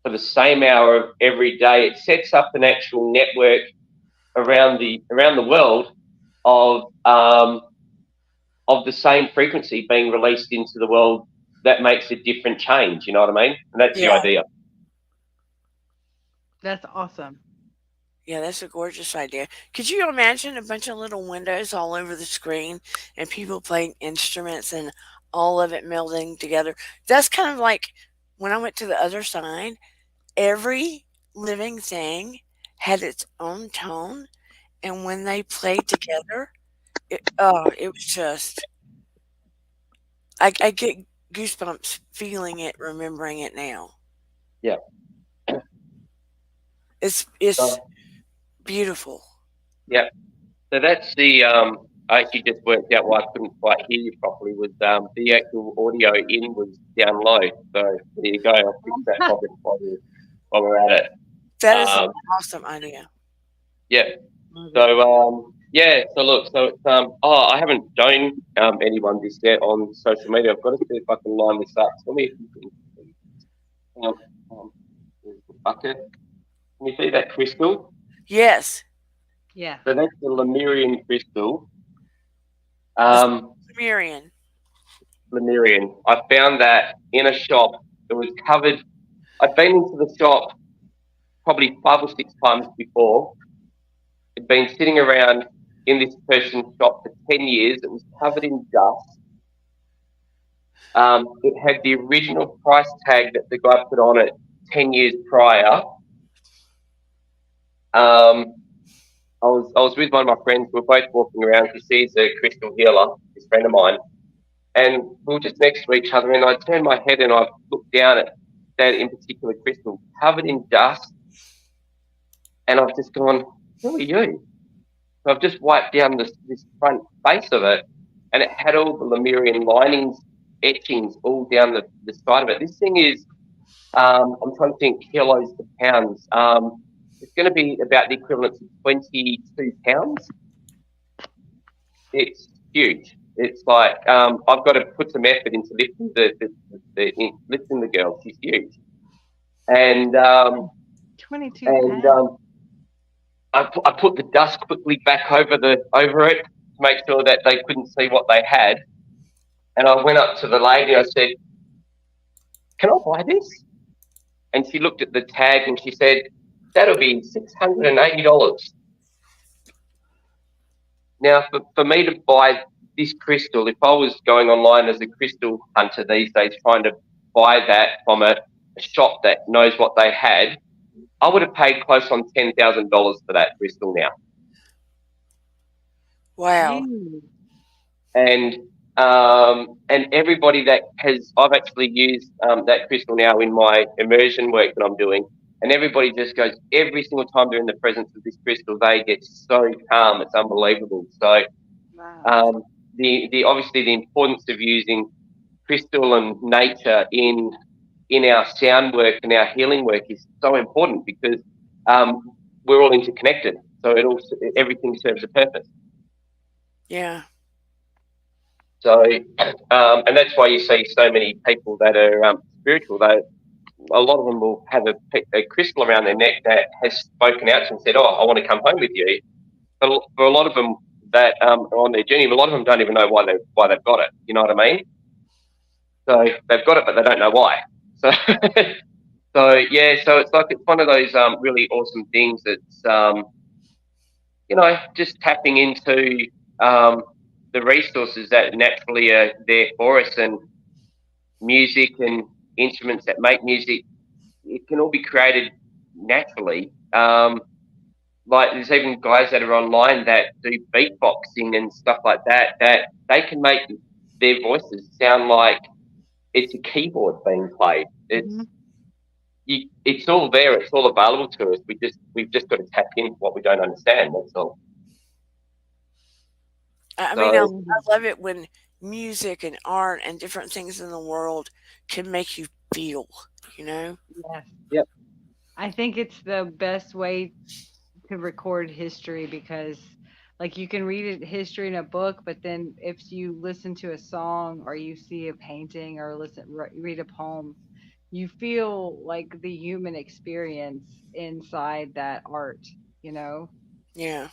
for the same hour of every day, it sets up an actual network around the world of of the same frequency being released into the world that makes a different change. You know what I mean? And that's the Yeah, idea. That's awesome. yeah, that's a gorgeous idea. Could you imagine a bunch of little windows all over the screen and people playing instruments and all of it melding together? That's kind of like when I went to the other side, every living thing had its own tone, and when they played together, it was just I get goosebumps feeling it, remembering it now. Yeah. It's So, beautiful. yeah. So that's the I actually just worked out why I couldn't quite hear you properly was the actual audio in was down low. So there you go. I'll fix that problem while we're at it. That is an Um, awesome idea. yeah. Love it. So yeah. So look. So it's I haven't shown anyone this yet on social media. I've got to see if I can line this up. Tell me if you can. Hang on. There's the bucket. Can you see that crystal? Yes, Yeah. So that's the Lemurian crystal. the Um, Sumerian. Lemurian. I found that in a shop. It was covered. I'd been into the shop probably 5 or 6 times before. It'd been sitting around in this person's shop for 10 years. It was covered in dust. It had the original price tag that the guy put on it 10 years prior. Um, I was with one of my friends. We were both walking around because he's a crystal healer, this friend of mine. And we were just next to each other, and I turned my head and I looked down at that in particular crystal, covered in dust, and I've just gone, "Who are you?" So I've just wiped down this front face of it, and it had all the Lemurian linings, etchings all down the side of it. This thing is, I'm trying to think kilos to pounds. It's going to be about the equivalent to 22 pounds. It's huge. It's like I've got to put some effort into lifting lifting the girl. She's huge, and 22 and pounds. I put the dust quickly back over it to make sure that they couldn't see what they had. And I went up to the lady. I said, "Can I buy this?" And she looked at the tag and she said, "That'll be $680." Now, for me to buy this crystal, if I was going online as a crystal hunter these days, trying to buy that from a shop that knows what they had, I would have paid close on $10,000 for that crystal now. Wow. Gee. And everybody that I've actually used that crystal now in my immersion work that I'm doing, and everybody just goes every single time they're in the presence of this crystal, they get so calm, it's unbelievable. So Wow. the obviously the importance of using crystal and nature in our sound work and our healing work is so important because we're all interconnected. So everything serves a purpose. Yeah. So, and that's why you see so many people that are spiritual. A lot of them will have a crystal around their neck that has spoken out and said, "Oh, I want to come home with you." But for a lot of them that are on their journey, a lot of them don't even know why they've got it. You know what I mean? So they've got it, but they don't know why. So, so yeah, so it's one of those really awesome things that's just tapping into the resources that naturally are there for us, and music and instruments that make music. It can all be created naturally. Like there's even guys that are online that do beatboxing and stuff like that. That they can make their voices sound like it's a keyboard being played. Mhm. It's all there. It's all available to us. We've just got to tap into what we don't understand. That's all. I mean, I So love it when music and art and different things in the world can make you feel, you know? Yes. yep, I think it's the best way to record history because like you can read history in a book, but then if you listen to a song or you see a painting or read a poem, you feel like the human experience inside that art, you know? Yeah.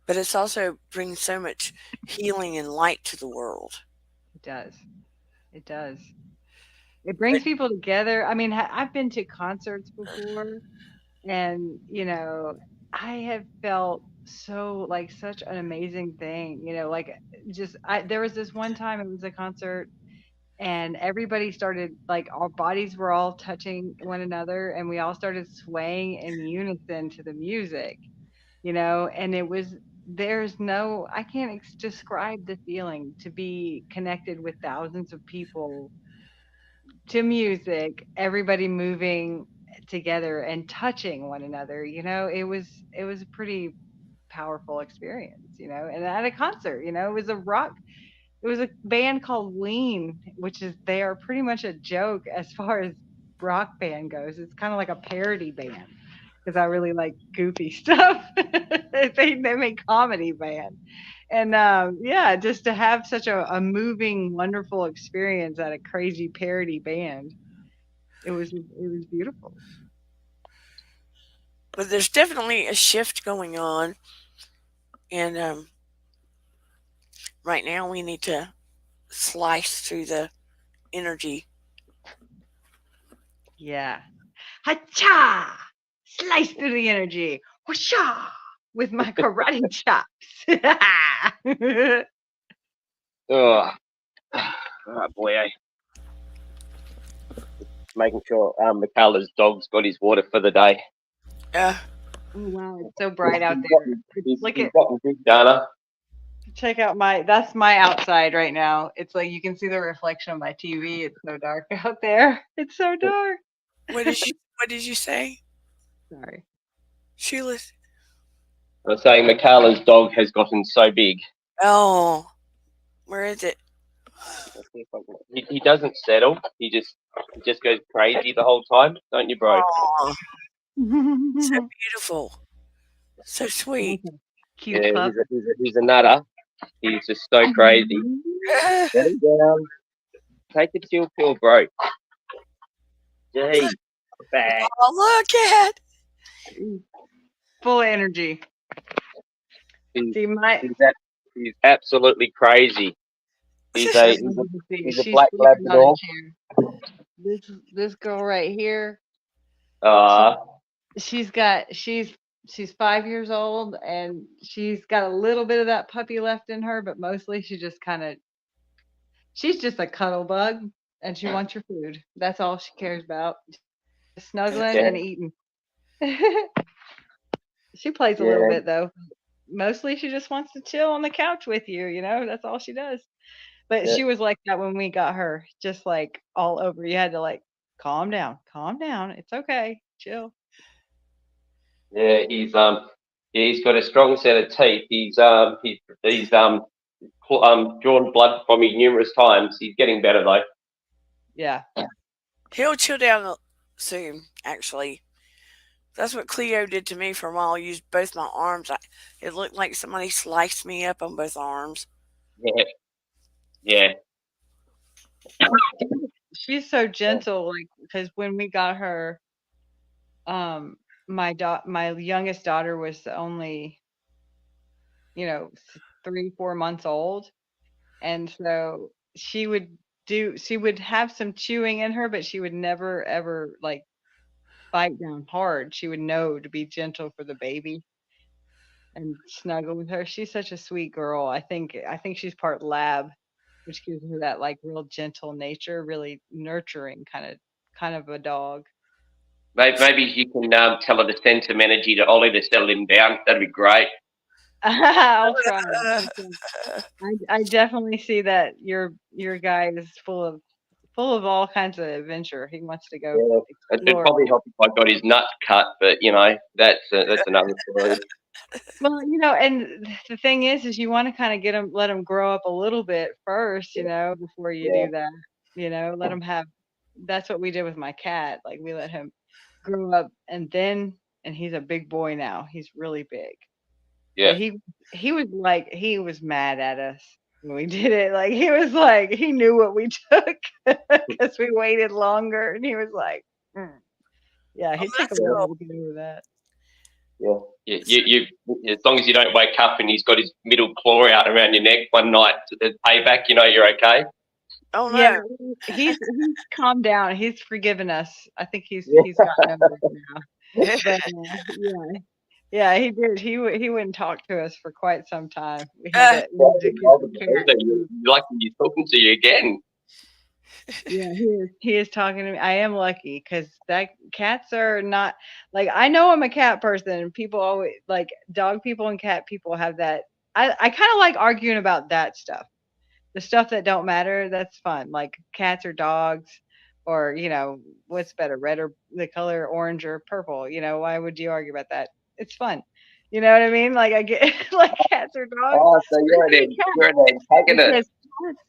But it's also brings so much healing and light to the world. It does. It does. It But brings people together. I mean, I've been to concerts before, and I have felt so like such an amazing thing. Like just there was this one time it was a concert, and everybody started like our bodies were all touching one another, and we all started swaying in unison to the music. And it was there's no I can't describe the feeling to be connected with thousands of people to music, everybody moving together and touching one another. It was a pretty powerful experience. And at a concert, it was a band called Lean, which is they are pretty much a joke as far as rock band goes. It's kind of like a parody band because I really like goofy stuff. They make comedy band. And yeah, just to have such a moving, wonderful experience at a crazy parody band, it was beautiful. but there's definitely a shift going on, and right now we need to slice through the energy. Yeah. Hacha! Slice through the energy. Whoosha! With my karate chops. oh, oh boy, making sure Michaela's dog's got his water for the day. Uh, Oh wow, it's so bright out He's there. Look he's at gotten big, Dana. check out that's my outside right now. It's like you can see the reflection of my TV. It's so dark out there. It's so dark. what did you say, Sorry. Sheila? I was saying Michaela's dog has gotten so big. Oh, where is it? He doesn't settle. He just goes crazy the whole time, don't you, bro? Oh, so beautiful, so sweet. Cute Yeah, pup. he's a nutter. He's just so crazy. Get him down. Take a chill pill, bro. Gee, bang. Oh, look at. Full of energy. He's, See he's absolutely crazy. He's a he's a she's black sleeping on a Labrador. chair. This girl right here, Uh, she's 5 years old and she's got a little bit of that puppy left in her, but mostly she's just a cuddle bug and she wants your food. That's all she cares about. Just snuggling yeah, and eating. She plays a little yeah, bit though. Mostly she just wants to chill on the couch with you, that's all she does. But yeah, she was like that when we got her, just like all over. You had to like calm down, it's okay, chill. yeah. He's got a strong set of teeth. He's drawn blood from me numerous times. He's getting better though. Yeah. He'll chill down soon, actually. That's what Cleo did to me for a while. I used both my arms. It looked like somebody sliced me up on both arms. Yeah, yeah, She's so gentle, like, because when we got her, my youngest daughter was only, 3, 4 months old, and so she would have some chewing in her, but she would never ever like bite down hard. She would know to be gentle for the baby and snuggle with her. She's such a sweet girl. I think she's part lab, which gives her that like real gentle nature, really nurturing kind of a dog. maybe you can tell her to send some energy to Ollie to settle him down. That'd be great. I'll try. I'll try. I definitely see that your guy is full of all kinds of adventure. He wants to go Yeah, it'd explore. probably help if I got his nuts cut, but that's another story. Well, and the thing is you want to kind of let him grow up a little bit first, before you Yeah, do that. Let him have. That's what we did with my cat. Like we let him grow up, and he's a big boy now. He's really big. yeah. But he was mad at us when we did it. Like he knew what we took because we waited longer, and he was like, "Mm." Yeah, Oh, he took a that's while cool. to get over that. Yeah. As long as you don't wake up and he's got his middle claw out around your neck one night, as payback, you're okay. Oh Yeah, no. he's calmed down. He's forgiven us. I think Yeah. he's gotten over it now. But yeah, yeah, he did. He wouldn't talk to us for quite some time. We had to I get the would believe cat that food. you're lucky he's talking to you again. Yeah, he is talking to me. I am lucky because that cats are not like I know I'm a cat person. And people always like dog people and cat people have that. I kind of like arguing about that stuff. The stuff that don't matter, that's fun. Like cats or dogs, or what's better, red or the color orange or purple. Why would you argue about that? It's fun. You know what I mean? Like I get like cats or dogs. Oh, so I say you're cats an because antagonist, cats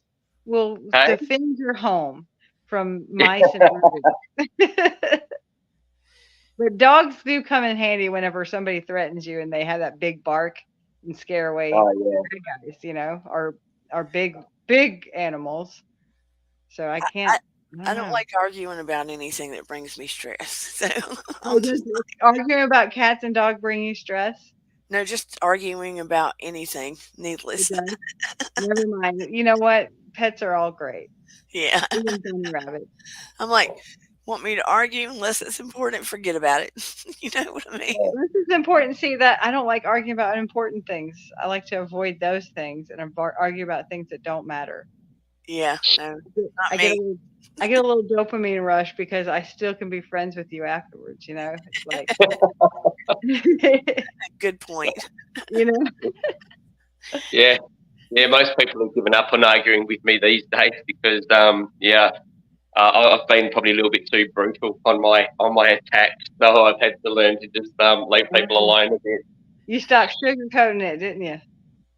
will hey? defend your home from mice and rodents. But dogs do come in handy whenever somebody threatens you and they have that big bark and scare away Oh yeah. bad guys, or big animals. So I I can't. I I don't don't know. like arguing about anything that brings me stress. So Oh, I'll does just arguing about cats and dog bring you stress? no, just arguing about anything It needless. does. Never mind. You know what? Pets are all great. Yeah. Even bunny rabbits. I'm like, want me to argue unless it's important, forget about it. You know what I mean? This is important. See that I don't like arguing about important things. I like to avoid those things and argue about things that don't matter. Yeah, no, I not get a me. little, I get a little dopamine rush because I still can be friends with you afterwards. It's like, Good point. you know, Yeah. Yeah, most people have given up on arguing with me these days because, I've been probably a little bit too brutal on my attacks, so I've had to learn to just leave people alone a bit. you stopped sugarcoating it, didn't you?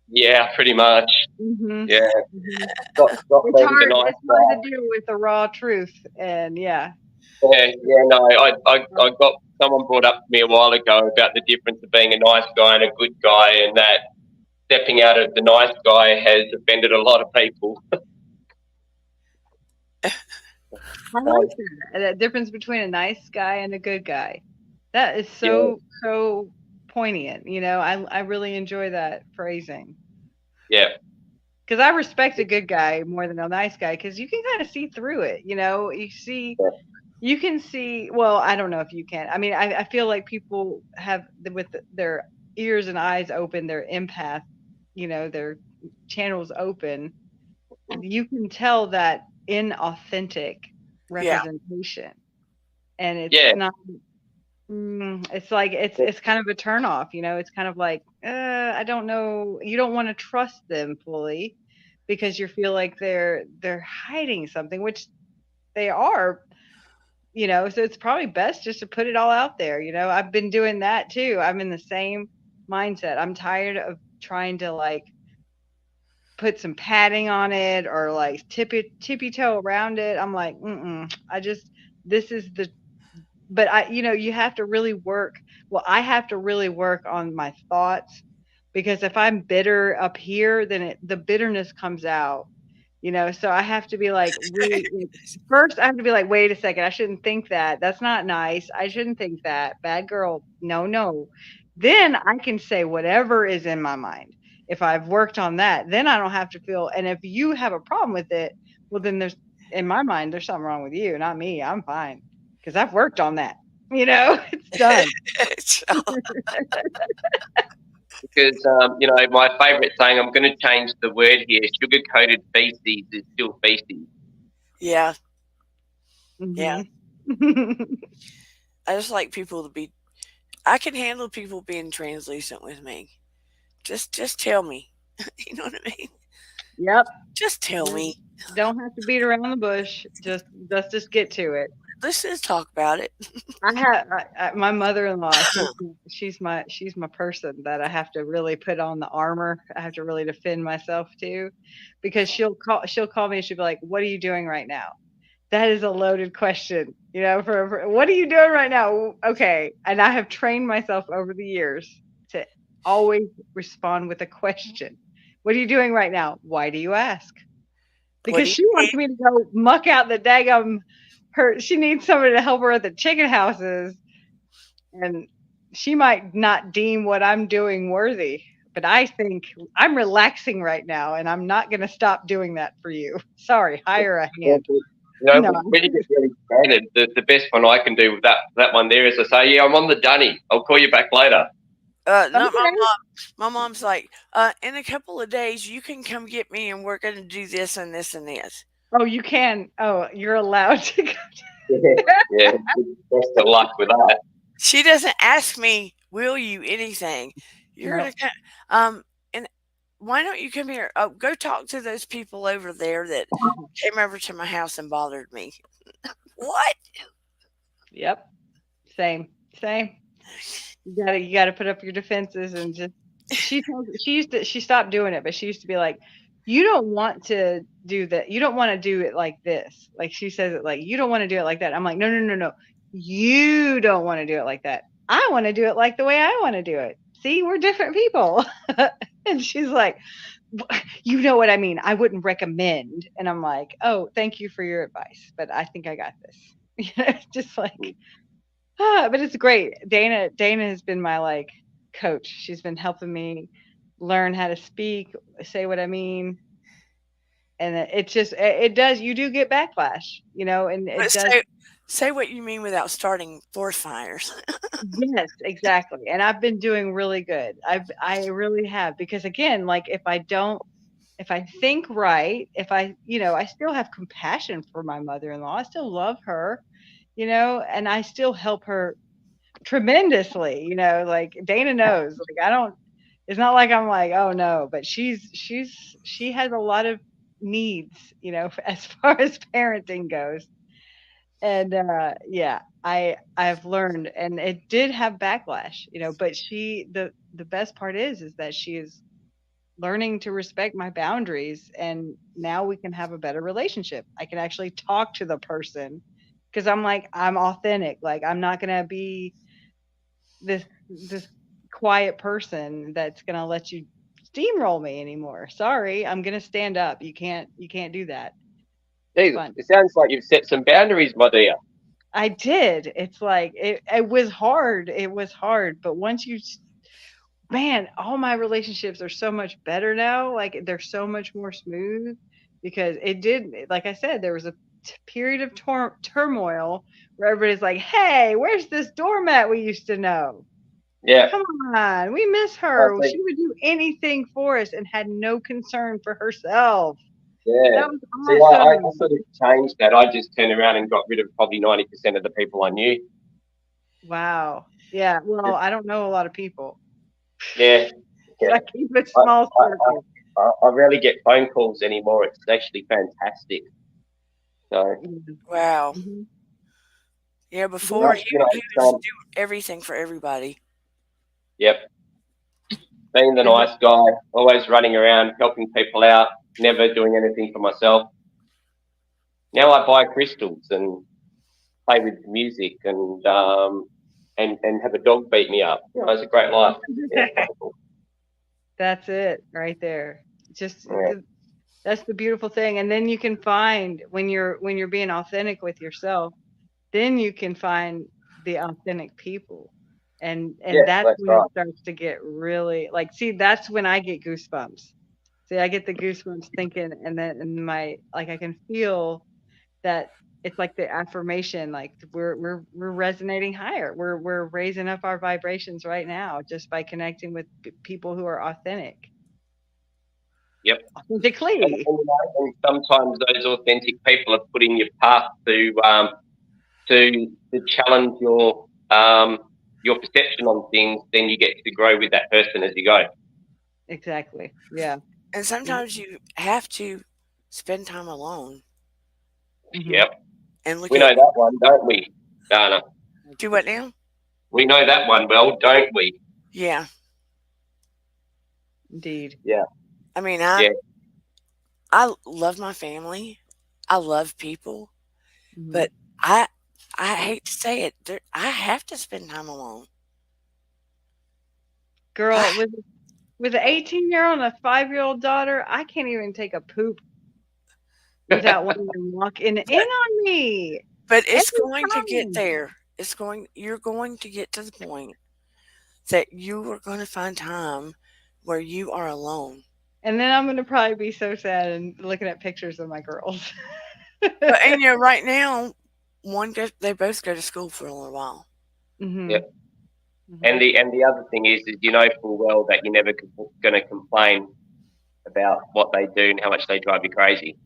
Yeah, pretty much. Mhm. Yeah, Mhm. stop It's being the hard. nice It's hard to guy. deal with the raw truth, and yeah. Yeah, yeah, no, I got someone brought up to me a while ago about the difference of being a nice guy and a good guy, and that stepping out of the nice guy has offended a lot of people. I like that difference between a nice guy and a good guy. That is Yeah, so poignant. I really enjoy that phrasing yeah, because I respect a good guy more than a nice guy because you can kind of see through it. yeah, You can see. Well, I don't know if you can. I mean, I feel like people have with their ears and eyes open, their empath, their channels open. You can tell that inauthentic Yeah, representation, and yeah, it's not. It's like it's kind of a turnoff. It's kind of like I don't know. You don't want to trust them fully because you feel like they're hiding something, which they are. So it's probably best just to put it all out there. I've been doing that too. I'm in the same mindset. I'm tired of trying to like put some padding on it or like tippy toe around it. I'm like, I just, this is the, but you have to really work. Well, I have to really work on my thoughts, because if I'm bitter up here, then the bitterness comes out. So I have to be like, really, first I have to be like, wait a second, I shouldn't think that. That's not nice. I shouldn't think that. Bad girl. No, no. Then I can say whatever is in my mind. If I've worked on that, then I don't have to feel. And if you have a problem with it, well, then in my mind, there's something wrong with you, not me. I'm fine because I've worked on that. It's done. So, Because my favourite saying, I'm going to change the word here. Sugar coated feces is still feces. yeah. Yeah. Mm-hmm. I just like people to be. I can handle people being translucent with me. Just tell me. You know what I mean? Yep. Just tell Yep. me. Don't have to beat around the bush. Let's just get to it. Let's just talk about it. My mother-in-law. She's my person that I have to really put on the armor. I have to really defend myself to, because she'll call me and she'll be like, "What are you doing right now?" That is a loaded question. For what are you doing right now? Okay, and I have trained myself over the years to always respond with a question. What are you doing right now? Why do you ask? What Because do you she wants me to go muck out the daggum she needs somebody to help her at the chicken houses, and she might not deem what I'm doing worthy, but I think I'm relaxing right now and I'm not going to stop doing that for you. Sorry, hire a hand. No. When you get really excited, the best one I can do with that one there is I say, yeah, I'm on the dunny. I'll call you back later. Not my Okay. mom. My mom's like, in a couple of days, you can come get me, and we're going to do this and this and this. Oh, you can. Oh, you're allowed to go. Yeah, best of luck with that. She doesn't ask me, "Will you?" anything. You're No. gonna and why don't you come here? Oh, go talk to those people over there that came over to my house and bothered me. What? Yep. Same. You gotta put up your defenses and just. She stopped doing it, but she used to be like, you don't want to do that. You don't want to do it like this. Like she says it like, you don't want to do it like that. I'm like, no, no, no, no. You don't want to do it like that. I want to do it like the way I want to do it. See, we're different people. And she's like, you know what I mean? I wouldn't recommend. And I'm like, oh, thank you for your advice, but I think I got this. Just like, but it's great. Dana has been my like coach. She's been helping me learn how to speak, say what I mean. And it does, you do get backlash, and it But does. say what you mean without starting forest fires. Yes, exactly. And I've been doing really good. I really have, because again, like if I think right, if I still have compassion for my mother-in-law. I still love her, and I still help her tremendously, like Dana knows, like I don't, it's not like I'm like, oh no, but she has a lot of needs, as far as parenting goes. And yeah, I've learned, and it did have backlash, but the best part is that she is learning to respect my boundaries, and now we can have a better relationship. I can actually talk to the person, because I'm authentic. Like I'm not going to be this quiet person that's going to let you steamroll me anymore. Sorry, I'm going to stand up. You can't do that. Jesus, Fun. it sounds like you've set some boundaries, my dear. I did. It's like it was hard. It was hard, but once man, all my relationships are so much better now. Like they're so much more smooth, because it did, like I said, there was a period of turmoil where everybody's like, "Hey, where's this doormat we used to know? Yeah. Come on, we miss I her. think, She would do anything for us and had no concern for herself." yeah. That was See, I awesome. sort of changed that. I just turned around and got rid of probably 90% of the people I knew. Wow. Yeah. Well, I don't know a lot of people. Yeah. Yeah. I keep a I, small I, circle. I rarely get phone calls anymore. It's actually fantastic. So, Wow. Mm-hmm. Yeah, before he you know, was doing everything for everybody. yep. being the nice guy, always running around helping people out, never doing anything for myself. Now I buy crystals and play with music and have a dog beat me up. You know, it's a great life. Yeah, wonderful. That's it right there. Just Yeah, that's the beautiful thing. And then you can find when you're being authentic with yourself, then you can find the authentic people. yeah, And that's that's when it right. starts to get really like, see, that's when I get goosebumps. See, I get the goosebumps thinking, and then in my like I can feel that it's like the affirmation, like we're resonating higher. We're raising up our vibrations right now just by connecting with people who are Yep. authentically. And sometimes those authentic people are put in your path to challenge your perception on things. Then you get to grow with that person as you go. Exactly. Yeah. And sometimes you have to spend time alone Mm-hmm. Yep. and look We know at that one, don't we, Dana? do what now? We know that one well, don't we? Yeah. Indeed. Yeah. I mean, Yeah. I love my family. I love people, Mm-hmm. but I I hate to say it, I have to spend time alone. Girl, I, with an 18-year-old and a 5-year-old daughter, I can't even take a poop without wanting to walk in but on me but it's every going to get time. there. You're going to get to the point that you are going to find time where you are alone. And then I'm gonna probably be so sad and looking at pictures of my girls. But and right now, they both go to school for a little while. Mm-hmm. Yep. Mm-hmm. And the other thing is you know full well that you're never going to complain about what they do and how much they drive you crazy.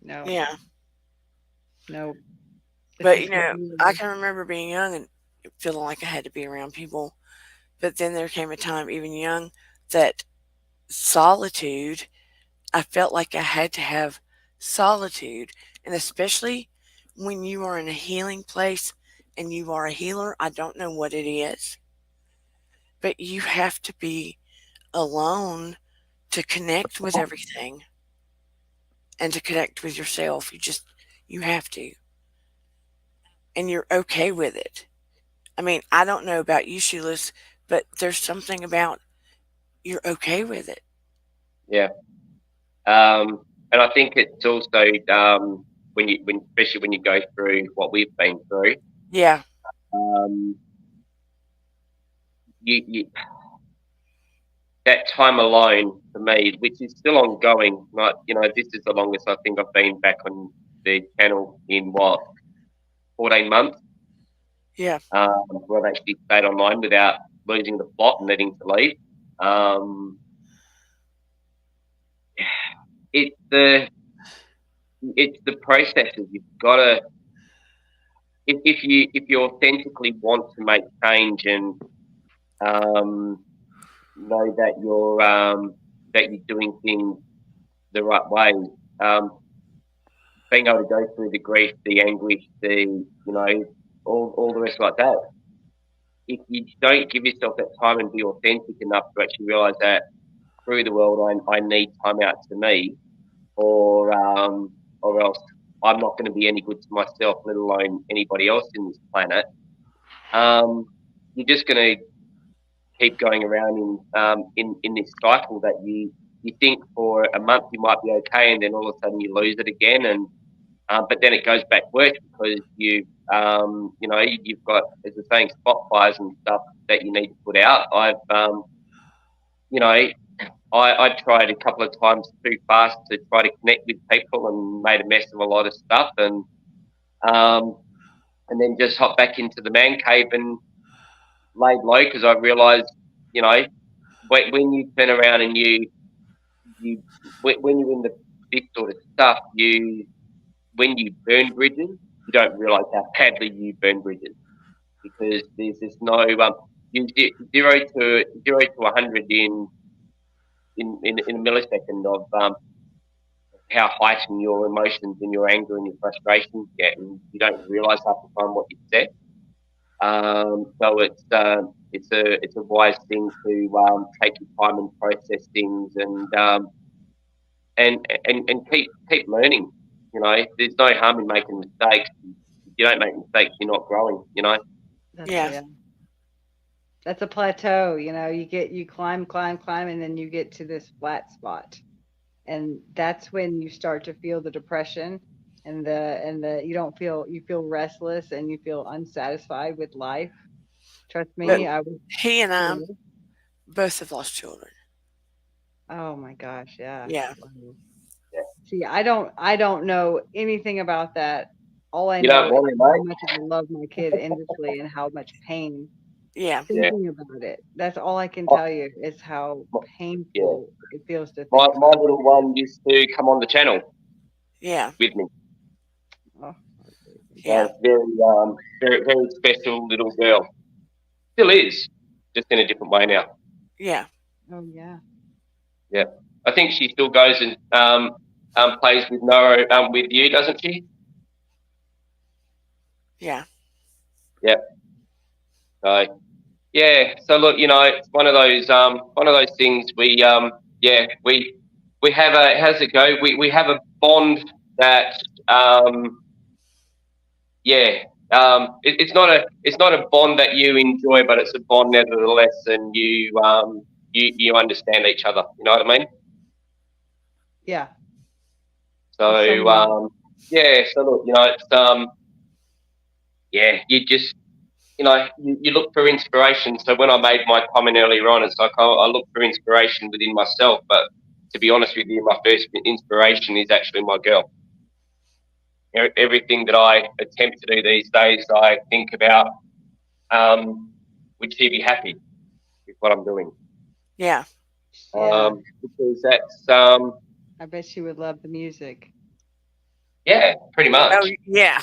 No, Yeah, no. This but is gonna be I can remember being young and feeling like I had to be around people. But then there came a time, even young, that solitude, I felt like I had to have solitude. And especially when you are in a healing place and you are a healer, I don't know what it is, but you have to be alone to connect with everything and to connect with yourself. You have to. And you're okay with it. I mean, I don't know about you, Sheila's, but there's something about you're okay with it. Yeah. And I think it's also when especially when you go through what we've been through, Yeah. um, you that time alone for me, which is still ongoing. Not this is the longest I think I've been back on the channel in what 14 months. Yeah. Where I've actually stayed online without losing the plot and needing to leave. Um, it's the processes. You've got to if you authentically want to make change and um, know that you're doing things the right way. Um, Being able to go through the grief, the anguish, all the rest like that. If you don't give yourself that time and be authentic enough to actually realize that through the world, I need time out to me, or else I'm not going to be any good to myself, let alone anybody else in this planet. Um, you're just going to keep going around in this cycle that you think for a month you might be okay, and then all of a sudden you lose it again, and but then it goes back worse because you've got, as the saying, spot fires and stuff that you need to put out. You know, I tried a couple of times too fast to try to connect with people and made a mess of a lot of stuff, um, and then just hopped back into the man cave and laid low because I realised, you know, when you turn around and you when you're in this sort of stuff, when you burn bridges, you don't realise how badly you burn bridges because there's no zero to 100 in a millisecond of how heightened your emotions and your anger and your frustrations get, and you don't realise half the time what you've said. So it's a wise thing to take your time and process things and keep learning. You know, there's no harm in making mistakes. If you don't make mistakes, you're not growing. You know. That's Yeah. yeah. That's a plateau, you climb, climb, climb, and then you get to this flat spot. And that's when you start to feel the depression and the you feel restless and you feel unsatisfied with life. Trust But me, I was he and I too. both have lost children. Oh my gosh, yeah. Yeah. Wow. See, I don't know anything about that. All I You don't know is want it, how mate. much I love my kid endlessly and how much pain Yeah. Yeah. thinking about it. That's all I can My, tell you is how yeah. painful it feels to My think my about little one used to come on the channel Yeah. with me. it. Oh, heartbreaking. Yeah. Very special little girl. Still is, just in a different way now. Yeah. Oh yeah. Yeah. I think she still goes and plays with Noah with you, doesn't she? Yeah. Yeah. So yeah. So look, you know, it's one of those things yeah we have a how's it go? We have a bond that yeah it's not a bond that you enjoy, but it's a bond nevertheless, and you understand each other. You know what I mean? Yeah. There's so So many. yeah. So look, you know, it's yeah, you just you look for inspiration. So when I made my comment earlier on, it's like I look for inspiration within myself. But to be honest with you, my first inspiration is actually my girl. Everything that I attempt to do these days, I think about would she be happy with what I'm doing? Yeah. Yeah. Because that's I bet she would love the music. yeah, pretty Oh, much. yeah.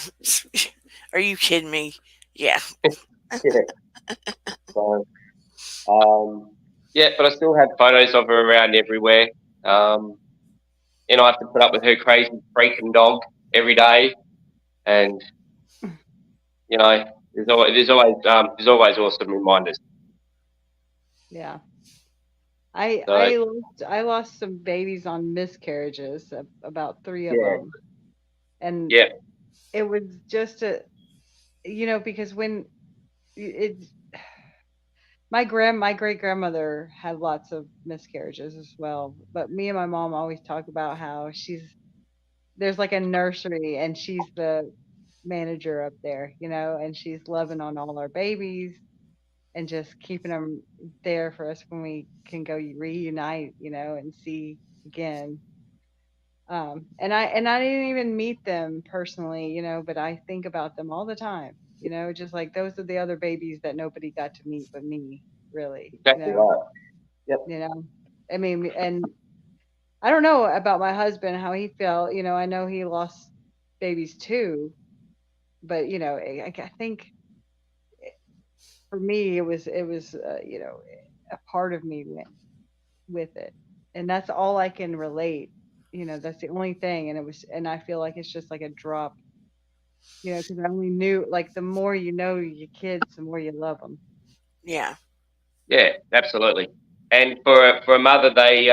Are you kidding me? Yeah. Yeah. So yeah, but I still have photos of her around everywhere. Um, I have to put up with her crazy freaking dog every day, and you know, there's always awesome reminders. Yeah. I So I lost I lost some babies on miscarriages, about 3 of yeah, them. And yeah, it was just because when it my great grandmother had lots of miscarriages as well, but me and my mom always talk about how there's like a nursery and she's the manager up there, and she's loving on all our babies and just keeping them there for us when we can go reunite, and see again. And I didn't even meet them personally, but I think about them all the time, just like those are the other babies that nobody got to meet but me, really, exactly right. Yep. you know. I mean, and I don't know about my husband how he felt, I know he lost babies too, but I think for me it was a part of me went with it, and that's all I can relate. That's the only thing, and I feel like it's just like a drop, because I only knew, like, the more you know your kids, the more you love them. Yeah. Yeah, absolutely. And for a mother, they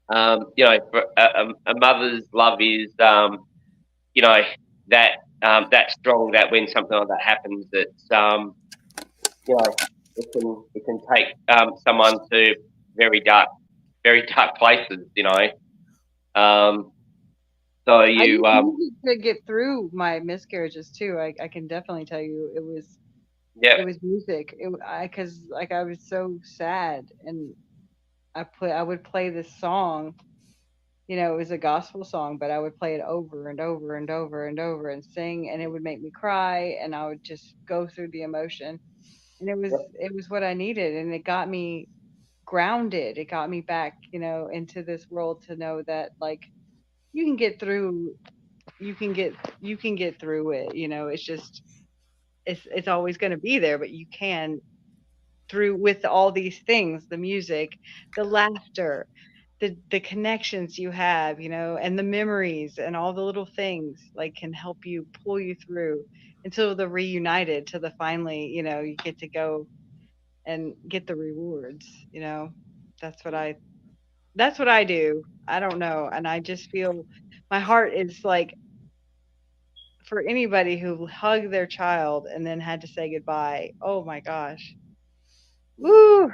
for a mother's love is you know that strong that when something like that happens, it's you know it can take someone to very dark very dark places. Um, so I you used music to get through my miscarriages too. I can definitely tell you yeah it was music. Because like I was so sad, and I would play this song. It was a gospel song, but I would play it over and over and over and over and sing, and it would make me cry, and I would just go through the emotion. And it was what I needed, and it got me grounded. It got me back, into this world to know that, like, you can get through you can get you can get through it. It's just it's always going to be there, but you can, through with all these things, the music, the laughter, the connections you have, and the memories and all the little things like can help you pull you through until the reunited to the finally, you get to go and get the rewards, That's what I do. I don't know. And I just feel my heart is like for anybody who hugged their child and then had to say goodbye. Oh my gosh. Woo!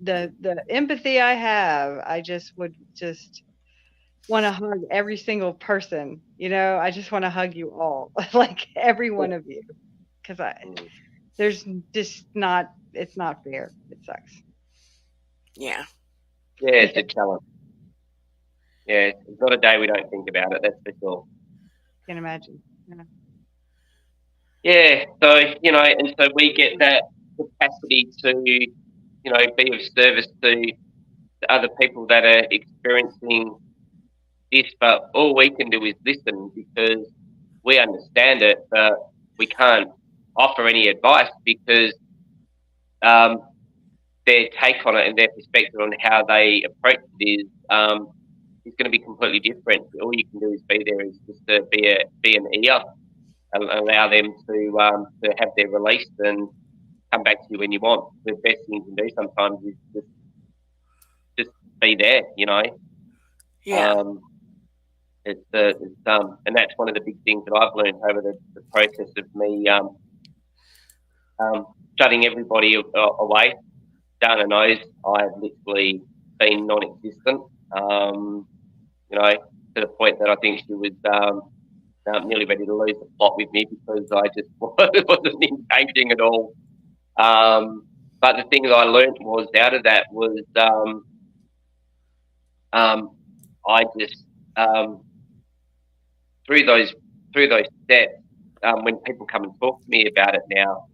The empathy I have, I just would just want to hug every single person. I just want to hug you all, like every one of you, because there's just not. It's not fair. It sucks. Yeah. Yeah, it's a challenge. Yeah, it's not a day we don't think about it. That's for sure. Can imagine. Yeah. Yeah, so and so we get that capacity to be of service to other people that are experiencing this, but all we can do is listen because we understand it, but we can't offer any advice because um, their take on it and their perspective on how they approach it is going to be completely different. All you can do is be there, is just to be an ear and allow them to have their release and come back to you when you want. The best thing you can do sometimes is just be there. Yeah. And that's one of the big things that I've learned over the process of me shutting everybody away. Dana knows I have literally been non-existent. To the point that I think she was nearly ready to lose the plot with me because I just wasn't engaging at all. But the thing that I learned was out of that was I just through those steps, when people come and talk to me about it now,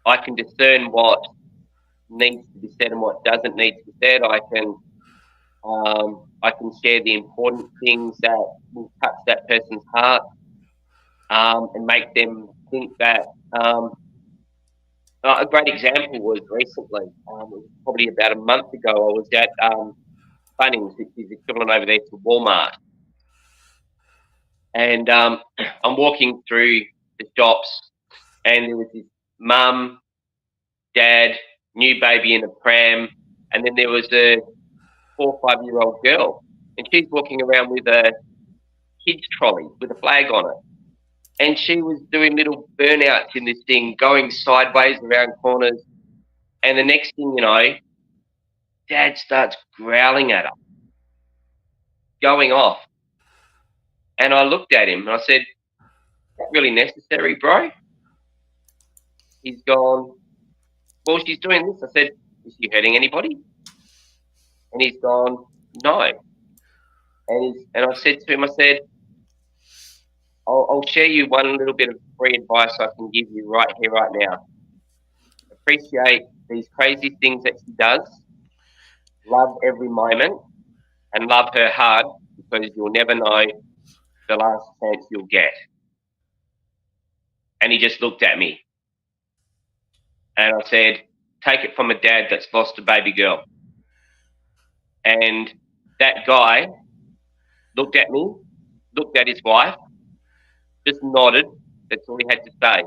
I can discern what needs to be said and what doesn't need to be said. I can share the important things that will touch that person's heart, and make them think that. A great example was recently, it was probably about a month ago. I was at Bunnings, which is equivalent over there to Walmart, and I'm walking through the shops, and there was this mum, dad, new baby in a pram, and then there was a 4 or 5 year old girl, and she's walking around with a kids trolley with a flag on it, and she was doing little burnouts in this thing, going sideways around corners, and the next thing you know, Dad starts growling at her, going off, and I looked at him and I said, "Is that really necessary, bro?" He's gone, "Well, she's doing this." I said, "Is she hurting anybody?" And he's gone, "No." And I said to him, I said, I'll share you one little bit of free advice I can give you right here, right now. Appreciate these crazy things that she does. Love every moment and love her hard because you'll never know the last chance you'll get. And he just looked at me and I said, take it from a dad that's lost a baby girl. And that guy looked at me, looked at his wife, just nodded. That's all he had to say.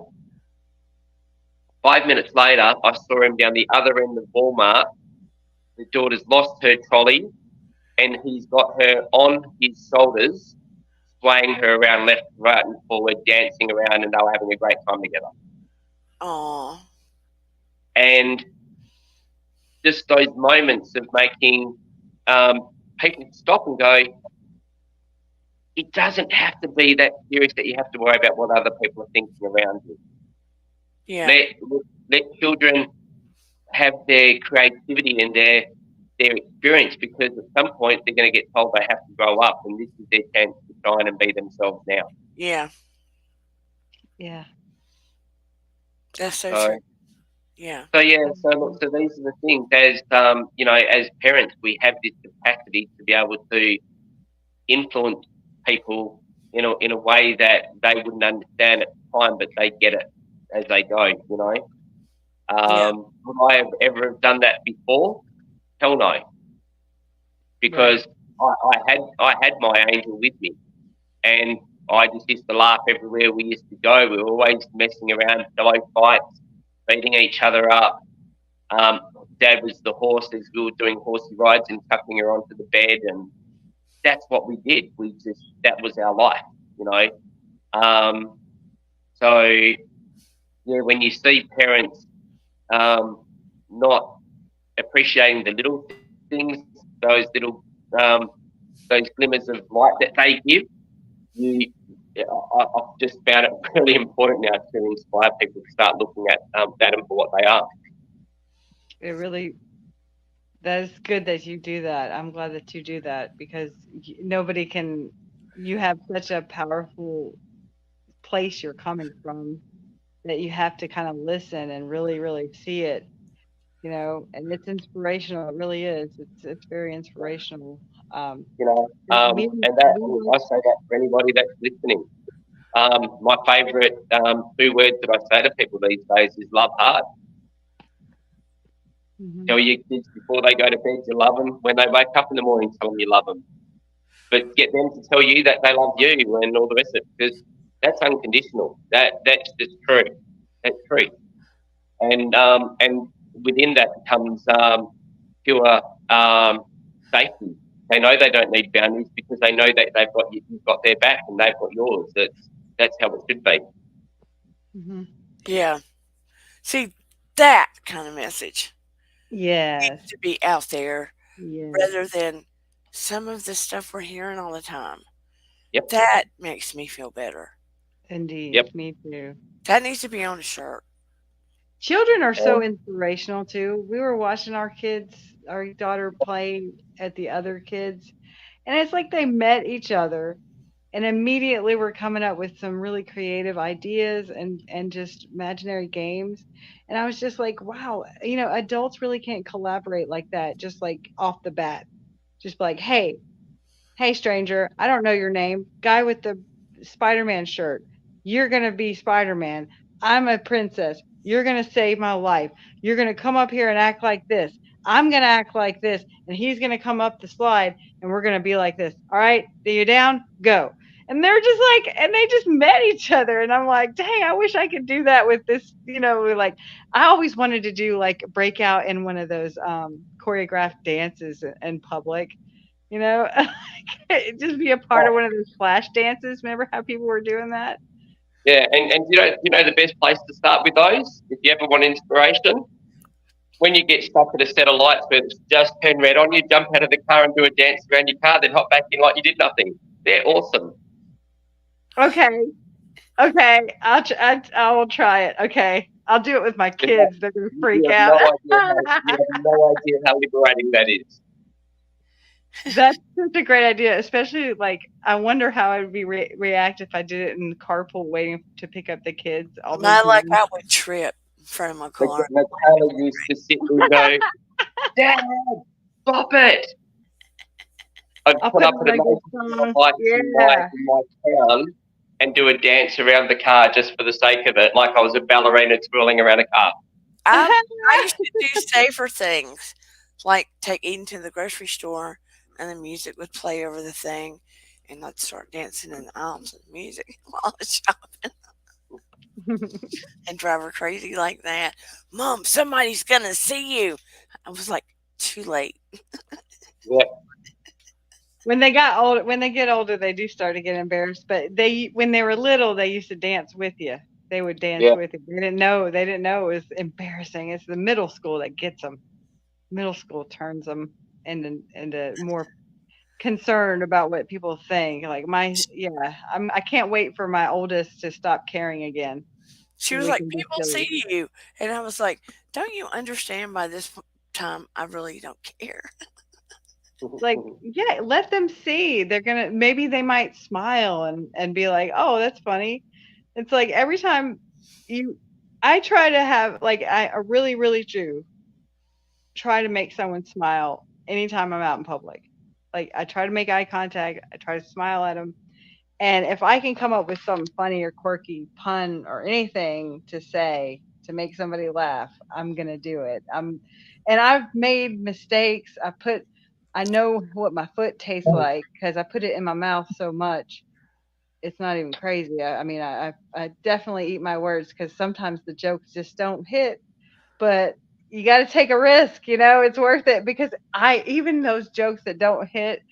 5 minutes later, I saw him down the other end of Walmart. The daughter's lost her trolley and he's got her on his shoulders, swaying her around left, right, and forward, dancing around, and they were having a great time together. Aww. And just those moments of making people stop and go, it doesn't have to be that serious that you have to worry about what other people are thinking around you. Yeah. Let children have their creativity and their experience, because at some point they're going to get told they have to grow up, and this is their chance to shine and be themselves now. Yeah. Yeah. That's so true. Yeah. So these are the things. As as parents, we have this capacity to be able to influence people in a way that they wouldn't understand at the time, but they get it as they go. Yeah. Would I have ever done that before? Hell no. Right. because I had my angel with me, and I just used to laugh everywhere we used to go. We were always messing around, pillow fights, beating each other up. Um, Dad was the horse as we were doing horsey rides and tucking her onto the bed, and that's what we did. We just that was our life, you know. Um, so yeah, when you see parents um, not appreciating the little things, those little um, those glimmers of light that they give, you, I've just found it really important now to inspire people to start looking at them for what they are. It really, that is good that you do that. I'm glad that you do that because nobody can, you have such a powerful place you're coming from that you have to kind of listen and really, really see it, and it's inspirational. It really is. It's very inspirational. Um, You know, me, and that me, and I say that for anybody that's listening. My favourite 2 words that I say to people these days is love hard. mhm. Tell your kids before they go to bed you love them. When they wake up in the morning, tell them you love them. But get them to tell you that they love you and all the rest of it, because that's unconditional. That's just true. That's true. And within that comes pure safety. They know they don't need boundaries because they know that you've got their back and they've got yours. That's how it should be. Mhm. Yeah. See, that kind of message Yes. needs to be out there Yes. rather than some of the stuff we're hearing all the time. Yep, That makes me feel better. yep. Indeed. Me too. That needs to be on a shirt. Children are so And inspirational too. We were watching our daughter play at the other kids, and it's like they met each other and immediately were coming up with some really creative ideas and just imaginary games. And I was just like, wow, adults really can't collaborate like that, just like off the bat. Just like, hey, stranger, I don't know your name. Guy with the Spider Man shirt. You're going to be Spider Man. I'm a princess. You're going to save my life. You're going to come up here and act like this. I'm going to act like this. And he's going to come up the slide and we're going to be like this. All right. Are you down? Go. And they're just like, and they just met each other. And I'm like, dang, I wish I could do that with this. Like, I always wanted to do like break out in one of those choreographed dances in public, you know, just be a part of one of those flash dances. Remember how people were doing that? yeah, and you know the best place to start with those, if you ever want inspiration, when you get stuck at a set of lights where it's just turned red on you, jump out of the car and do a dance around your car, then hop back in like you did nothing. They're awesome. Okay, okay, I will try it. Okay, I'll do it with my You have, kids. They're gonna freak you have out. no idea how liberating that is. That's such a great idea, especially like I wonder how I would be react if I did it in the carpool waiting to pick up the kids. All those Like moms. I would trip in front of my car. Michaela used to sit and go, Dad, stop it. I'd I'll put put up on at a my good major song. lights Yeah. in my town and do a dance around the car just for the sake of it, like I was a ballerina twirling around a car. I used to do safer things, like take Eden to the grocery store, and the music would play over the thing, and I'd start dancing in the aisles with music while I was shopping and drive her crazy like that. Mom, somebody's gonna see you. I was like, too late. Yeah, When they get older, they do start to get embarrassed. But when they were little, they used to dance with you. They would dance yeah. with you. They didn't know it was embarrassing. It's the middle school that gets them. Middle school turns them into more concerned about what people think. Like yeah, I can't wait for my oldest to stop caring again, She so was we like, can be people silly. see you. And I was like, don't you understand by this time I really don't care? Like, yeah, let them see. Maybe they might smile and be like, oh, that's funny. It's like every time you, I try to have like I really really do try to make someone smile anytime I'm out in public. Like I try to make eye contact. I try to smile at them. And if I can come up with something funny or quirky pun or anything to say to make somebody laugh, I'm gonna do it. And I've made mistakes. I know what my foot tastes like because I put it in my mouth so much. It's not even crazy. I mean, I definitely eat my words because sometimes the jokes just don't hit, but you got to take a risk, it's worth it because even those jokes that don't hit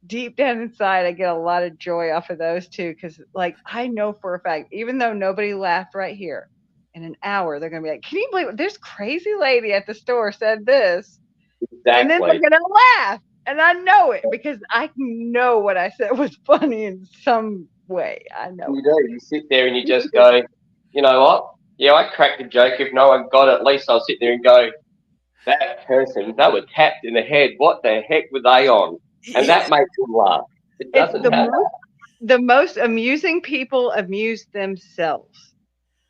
deep down inside, I get a lot of joy off of those too. Cause like, I know for a fact, even though nobody laughed right here in an hour, they're going to be like, can you believe it? This crazy lady at the store said this? And then Exactly. they're going to laugh. And I know it because I know what I said was funny in some way. I know You do. You sit there and you just go, you know what? Yeah, I cracked a joke. If no one got it, at least I'll sit there and go, that person, they were tapped in the head. What the heck were they on? And Yeah. that makes them laugh. It it's doesn't matter. the most amusing people amuse themselves.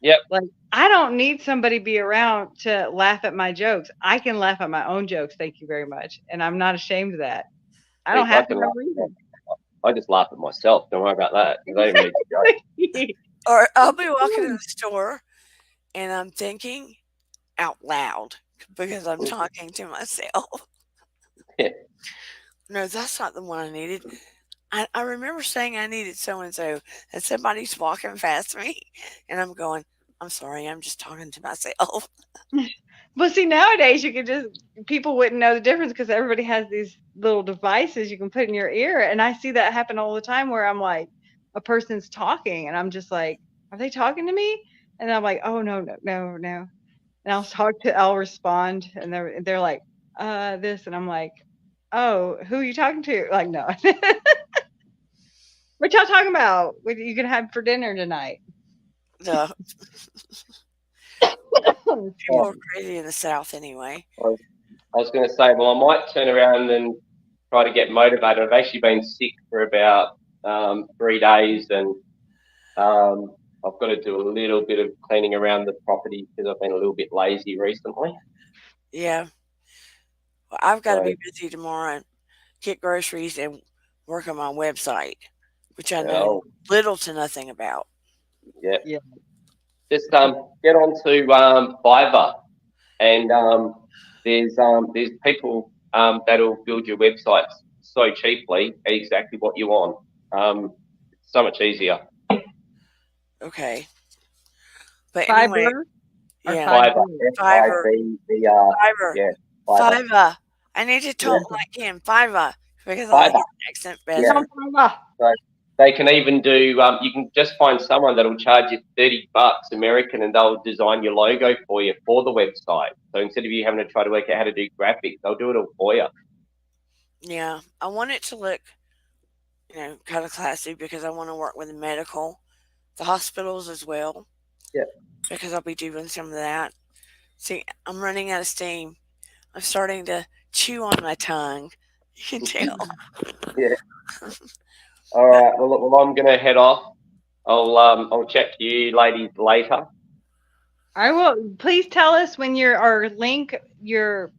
Yep. Like, I don't need somebody be around to laugh at my jokes. I can laugh at my own jokes, thank you very much, and I'm not ashamed of that. I don't I have to can know laugh. reason. I just laugh at myself. Don't worry about that because I don't even need to joke. Exactly. Or I'll be walking in the store and I'm thinking out loud because I'm talking to myself. Yeah. No, that's not the one I needed. I remember saying I needed so and so, and somebody's walking past me, and I'm going, I'm sorry, I'm just talking to myself. Well, see, nowadays you could just people wouldn't know the difference because everybody has these little devices you can put in your ear, and I see that happen all the time where I'm like, a person's talking, and I'm just like, are they talking to me? And I'm like, oh no, no, no, no. And I'll respond, and they're like, this, and I'm like, oh, who are you talking to? Like, no, what y'all talking about? What you gonna have for dinner tonight? The people Excuse are crazy in the South anyway. I was going to say, well, I might turn around and try to get motivated. I've actually been sick for about 3 days, and I've got to do a little bit of cleaning around the property because I've been a little bit lazy recently. Yeah, well, I've got to So, be busy tomorrow and get groceries and work on my website, which I know well, little to nothing about. yeah, me. Yeah. just get on to Fiverr, and there's people that'll build your websites so cheaply at exactly what you want. It's so much easier. Okay, but anyway, Fiber or yeah, fiber? Fiverr, Fiverr, Fiverr. Fiverr, Yeah, Fiverr. Fiverr. I need to Yeah, talk like him, Fiverr, because I like Fiverr. his accent Yeah. Get on better. Fiverr. So they can even do. You can just find someone that'll charge you $30 American, and they'll design your logo for you for the website. So instead of you having to try to work out how to do graphics, they'll do it all for you. Yeah, I want it to look, kind of classy because I want to work with the medical, the hospitals as well, Yeah. because I'll be doing some of that. See, I'm running out of steam. I'm starting to chew on my tongue. You can tell. Yeah. All right. Well, look, well, I'm gonna head off. I'll chat to you ladies later. I will. Please tell us when or link your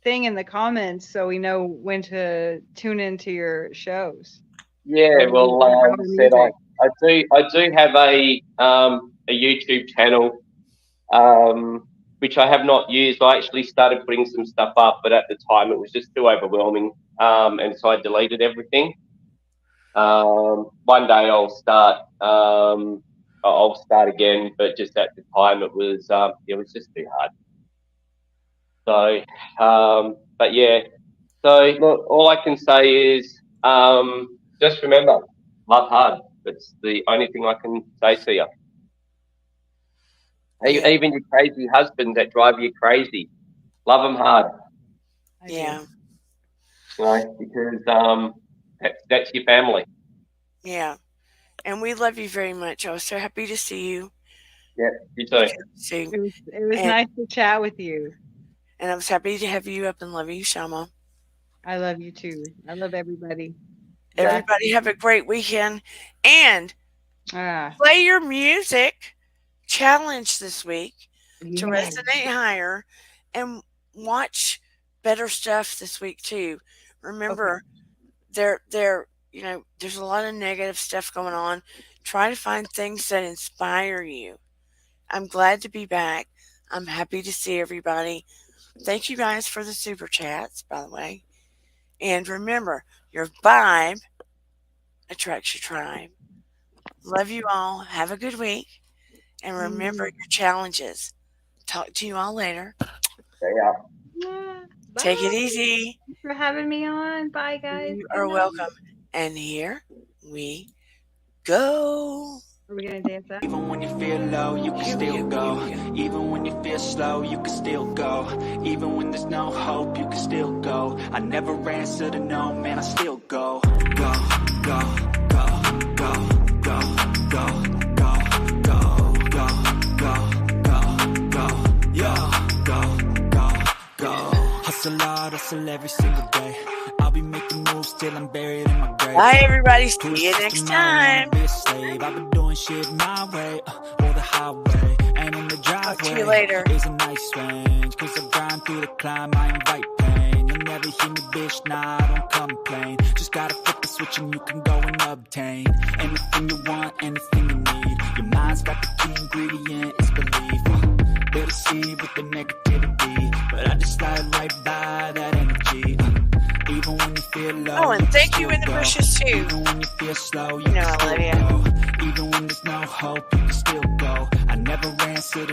thing in the comments so we know when to tune into your shows Yeah. or Well, how like the I said, music. I do have a YouTube channel which I have not used. I actually started putting some stuff up, but at the time it was just too overwhelming, and so I deleted everything. One day I'll start again, but just at the time it was just too hard. So, but yeah. So look, all I can say is just remember, love hard. It's the only thing I can say to you. Yeah, Even your crazy husbands that drive you crazy, love them hard. I do. yeah, Because that's your family. yeah. And we love you very much. I was so happy to see you Yeah, you too. soon. It was And nice to chat with you. I was happy to have you up and love you, Shama. I love you too. I love everybody. Yeah, Back. Everybody have a great weekend and Ah, play your music challenge this week to yeah. resonate higher and watch better stuff this week too. Okay. Remember, there's a lot of negative stuff going on. Try to find things that inspire you. I'm glad to be back. I'm happy to see everybody. Thank you guys for the super chats, by the way. And remember, your vibe attracts your tribe. Love you all. Have a good week. And remember your challenges. Talk to you all later. Yeah. Yeah. Take it Bye. easy. Thanks for having me on. Bye, guys. You Good are night. welcome. And here we go. Are we gonna dance out? Even when you feel low, you can still go. Even when you feel slow, you can still go. Even when there's no hope, you can still go. I never answer to no, man, I still go. Go, go, go, go, go, go, go, go, go, go, go, go, yo, go, go, go. Hustle hard, hustle every single day. I'll be making moves till I'm buried in my grave. Bye, everybody. See you next time. Be a slave. I've been doing shit my way, or the highway, and in the driveway. Talk to you later. Is a nice range, 'cause I grind through the climb. I invite pain. You'll never hear me, bitch. Nah, I don't complain. Just gotta flip the switch and you can go and obtain anything you want, anything you need. Your mind's got the key ingredient, it's belief. They'll deceive with the negativity, but I just slide right by that energy. Even when you feel low. Oh, and thank you in the go. bushes too. Even when you feel slow, you know can I still love you. go. Even when there's no hope, you can still go. I never answer to